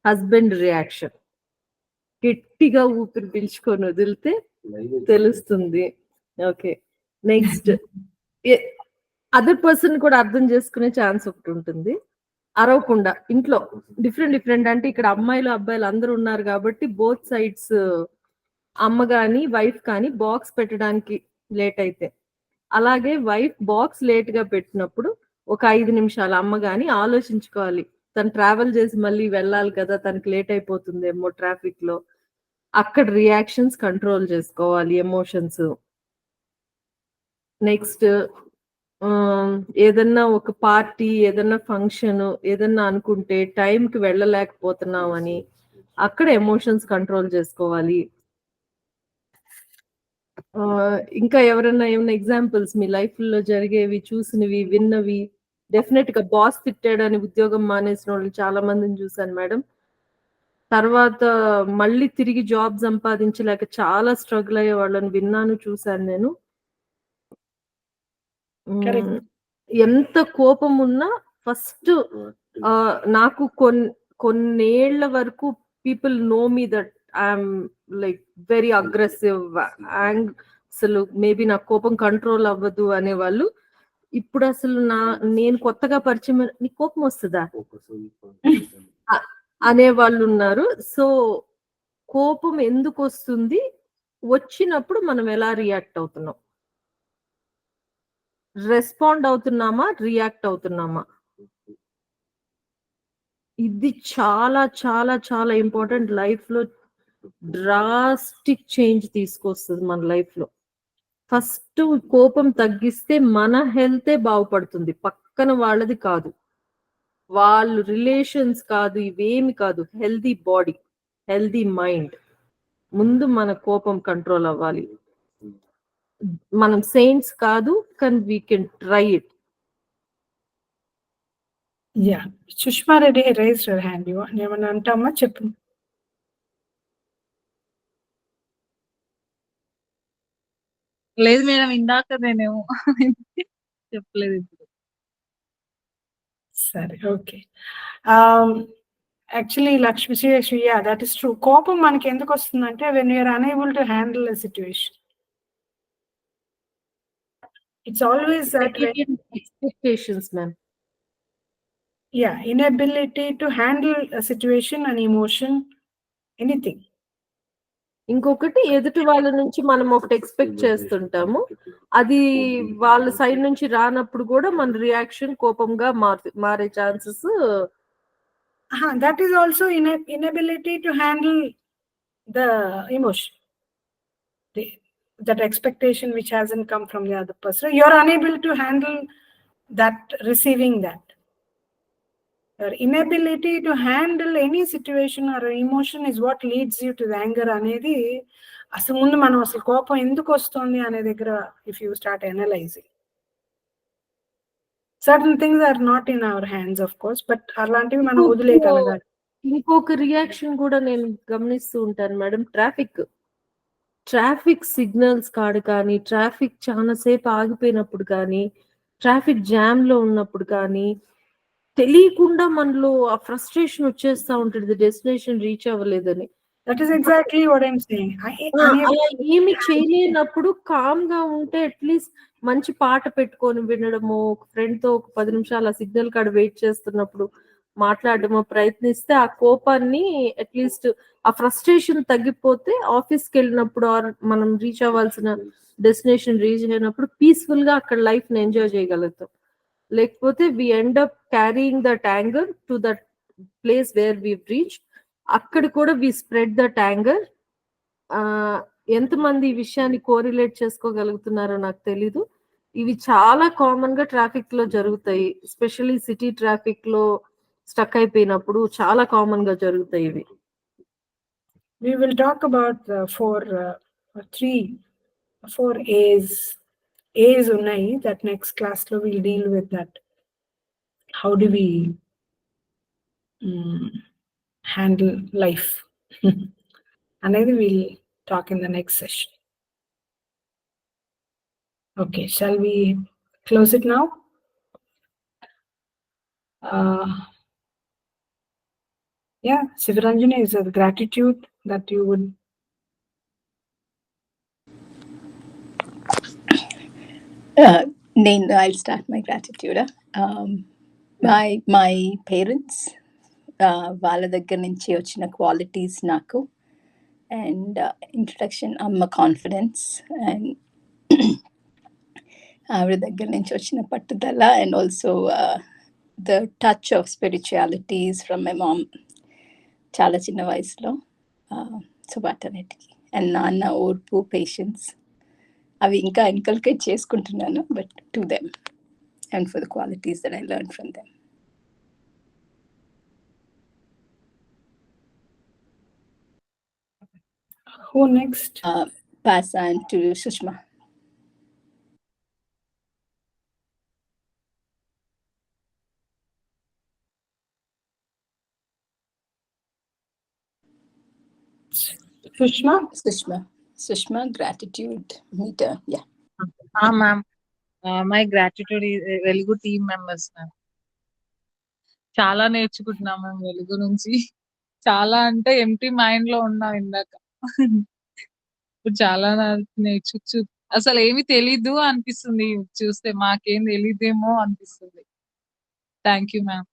హస్బెండ్ రియాక్షన్, గట్టిగా ఊపిరి పీల్చుకొని వదిలితే తెలుస్తుంది. ఓకే, నెక్స్ట్ అదర్ పర్సన్ కూడా అర్థం చేసుకునే ఛాన్స్ ఒకటి ఉంటుంది. అరవకుండా ఇంట్లో డిఫరెంట్ అంటే ఇక్కడ అమ్మాయిలు అబ్బాయిలు అందరూ ఉన్నారు కాబట్టి బోత్ సైడ్స్, అమ్మ కానీ వైఫ్ కానీ బాక్స్ పెట్టడానికి లేట్ అయితే, అలాగే వైఫ్ బాక్స్ లేట్ గా పెట్టినప్పుడు ఒక 5 నిమిషాలు అమ్మ కానీ ఆలోచించుకోవాలి. తను ట్రావెల్ చేసి మళ్ళీ వెళ్ళాలి కదా, తనకి లేట్ అయిపోతుందేమో ట్రాఫిక్ లో. అక్కడ రియాక్షన్స్ కంట్రోల్ చేసుకోవాలి, ఎమోషన్స్. నెక్స్ట్ ఏదన్నా ఒక పార్టీ, ఏదన్నా ఫంక్షన్, ఏదన్నా అనుకుంటే టైంకి వెళ్ళలేకపోతున్నాం అని అక్కడ ఎమోషన్స్ కంట్రోల్ చేసుకోవాలి. ఇంకా ఎవరైనా ఏమైనా ఎగ్జాంపుల్స్ మీ లైఫ్ లో జరిగేవి, చూసినవి, విన్నవి? డెఫినెట్ గా బాస్ తిట్టాడని ఉద్యోగం మానేసిన వాళ్ళు చాలా మందిని చూశాను మేడం. తర్వాత మళ్ళీ తిరిగి జాబ్ సంపాదించలేక చాలా స్ట్రగుల్ అయ్యే వాళ్ళని విన్నాను, చూశాను నేను. Correct. ఎంత కోపం ఉన్నా ఫస్ట్ నాకు కొన్నేళ్ల వరకు people know me that I'm like very aggressive, అసలు మేబీ నా కోపం కంట్రోల్ అవ్వదు అనేవాళ్ళు. ఇప్పుడు అసలు నేను కొత్తగా పరిచయం, నీ కోపం వస్తుందా అనే వాళ్ళు ఉన్నారు. సో కోపం ఎందుకు వస్తుంది, వచ్చినప్పుడు మనం ఎలా రియాక్ట్ అవుతున్నాం, రెస్పాండ్ అవుతున్నామా, రియాక్ట్ అవుతున్నామా, ఇది చాలా చాలా చాలా ఇంపార్టెంట్. లైఫ్ లో డ్రాస్టిక్ చేంజ్ తీసుకొస్తుంది మన లైఫ్ లో. ఫస్ట్ కోపం తగ్గిస్తే మన హెల్తే బాగుపడుతుంది, పక్కన వాళ్ళది కాదు, వాళ్ళు రిలేషన్స్ కాదు, ఇవేమి కాదు. Healthy body, healthy mind. ముందు మన కోపం కంట్రోల్ అవ్వాలి. మనం సెయింట్స్ కాదు, కానీ we can try it. Yeah. Sushma Reddy raised her hand. You ఏమన్నా అంటామా? చెప్పు. లేదు మేడం, ఇందాక నేనేమో చెప్పలేదు ఇప్పుడు. సరే, okay. Actually Lakshmi Sri, yeah that is true. కోపం మనకి ఎందుకు వస్తుందంటే when you're unable to handle the situation. It's always that expectations ma'am. Yeah, inability to handle a situation, an emotion, anything. ఇంకొకటి, ఎదుటి వాళ్ళ నుంచి మనం ఒకటి ఎక్స్పెక్ట్ చేస్తుంటాము, అది వాళ్ళ సైడ్ నుంచి రానప్పుడు కూడా మన రియాక్షన్ కోపంగా మారే chances. That is also inability to handle the emotion, that expectation which hasn't come from the other person. You're unable to handle that, receiving that. Your inability to handle any situation or emotion is what leads you to the anger అనేది. అసలు ముందు మనం అసలు కోపం ఎందుకు వస్తుంది అనే దగ్గర if you start analyzing, certain things are not in our hands of course, but అలాంటివి మనం వదిలేయగలగాలి. ఇంకొక రియాక్షన్ కూడా నేను గమనిస్తూ ఉంటాను మేడం. ట్రాఫిక్ సిగ్నల్స్ కాడ కానీ, ట్రాఫిక్ చాలాసేపు ఆగిపోయినప్పుడు కానీ, ట్రాఫిక్ జామ్ లో ఉన్నప్పుడు కానీ తెలియకుండా మనలో ఆ ఫ్రస్ట్రేషన్ వచ్చేస్తా ఉంటుంది, డెస్టినేషన్ రీచ్ అవ్వలేదని. That is exactly what I'm saying. అలా ఏమి చేయలేనప్పుడు కామ్ గా ఉంటే అట్లీస్ట్ మంచి పాట పెట్టుకొని వినడము, ఒక ఫ్రెండ్ తో ఒక 10 నిమిషాలు ఆ సిగ్నల్ కాడ వెయిట్ చేస్తున్నప్పుడు మాట్లాడడమో ప్రయత్నిస్తే ఆ కోపాన్ని అట్లీస్ట్ ఆ ఫ్రస్ట్రేషన్ తగ్గిపోతే ఆఫీస్కి వెళ్ళినప్పుడు మనం రీచ్ అవ్వాల్సిన డెస్టినేషన్ రీచ్ అయినప్పుడు పీస్ఫుల్ గా అక్కడ లైఫ్ ని ఎంజాయ్ చేయగలుగుతాం. లేకపోతే we end up carrying that anger to that place where we reach. అక్కడ కూడా వి స్ప్రెడ్ దట్ యాంగర్. ఎంతమంది ఈ విషయాన్ని కోరిలేట్ చేసుకోగలుగుతున్నారో నాకు తెలీదు. ఇవి చాలా కామన్ గా ట్రాఫిక్ లో జరుగుతాయి, ఎస్పెషల్లీ సిటీ ట్రాఫిక్ లో స్టక్ అయిపోయినప్పుడు చాలా కామన్ గా జరుగుతాయి ఇవి. We will talk about four A's. A's ఉన్నాయి, that next class లో we'll deal with that. How do we handle life అనేది we'll talk in the next session. Okay, shall we close it now? Yeah, Sivaranjani, is there gratitude that you would? I'll start my gratitude. My parents, వాళ్ళ దగ్గర నుంచి వచ్చిన క్వాలిటీస్ నాకు, అండ్ ఇంట్రడక్షన్ అమ్మ కాన్ఫిడెన్స్, అండ్ ఆవిడ దగ్గర నుంచి వచ్చిన పట్టుదల, and also the touch of spiritualities from my mom చాలా చిన్న వయసులో. సో వాటన్నిటికీ, అండ్ నాన్న ఓర్పు, పేషెన్స్, అవి ఇంకా ఇన్కల్కేట్ చేసుకుంటున్నాను, but to them and for the qualities that I learn from them. Who next? pass on to Sushma. Sushma, gratitude meter. Yeah. Ma'am. My gratitude is Velugu team members, ma'am. చాలా నేర్చుకుంటున్నాం మేము వెలుగు నుంచి. చాలా అంటే ఎంటీ మైండ్ లో ఉన్నాం ఇందాక. ఇప్పుడు చాలా నేర్చుచ్చు. అసలు ఏమి తెలీదు అనిపిస్తుంది చూస్తే, మాకేం తెలీదేమో అనిపిస్తుంది. Thank you ma'am.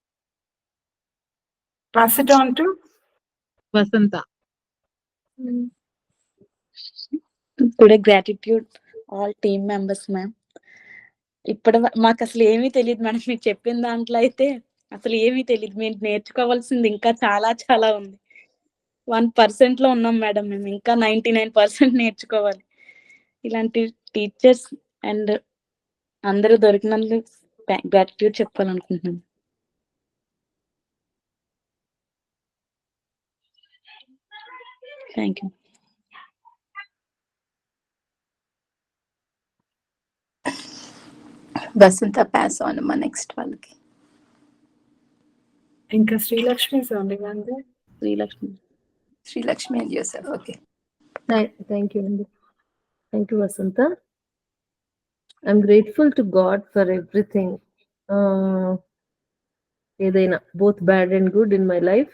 Pass it on to Vasantha. Today gratitude all team members ma'am. ఇప్పుడు మాకు అసలు ఏమీ తెలియదు మేడం, మీకు చెప్పిన దాంట్లో అయితే అసలు ఏమీ తెలియదు. మేము నేర్చుకోవాల్సింది ఇంకా చాలా చాలా ఉంది. 1% లో ఉన్నాం మేడం మేము, ఇంకా 99% నేర్చుకోవాలి. ఇలాంటి టీచర్స్ అండ్ అందరూ దొరికినందుకు గ్రాటిట్యూడ్ చెప్పాలనుకుంటున్నాను. Thank you. Basanta, pass on my next one. Inka Sri Lakshmi is only one there. Sri Lakshmi and yourself. Okay. Thank you, Andy. Thank you, Vasanta. I'm grateful to God for everything. Edaina, both bad and good in my life.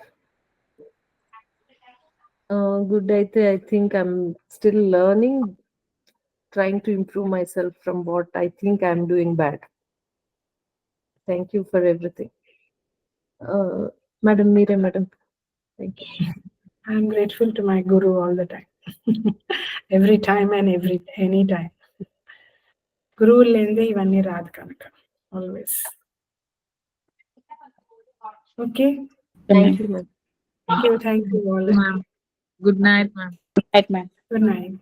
Good aithe, I think I'm still learning, trying to improve myself from what I think I'm doing bad. Thank you for everything. Madam Meera, madam. Thank you. I'm grateful to my guru all the time. Every time and any time. Guru lende ivanni raadu kanaka. Always. Okay. Thank you, ma'am. Thank you all. Good night, ma'am. Good night, ma'am. Good night.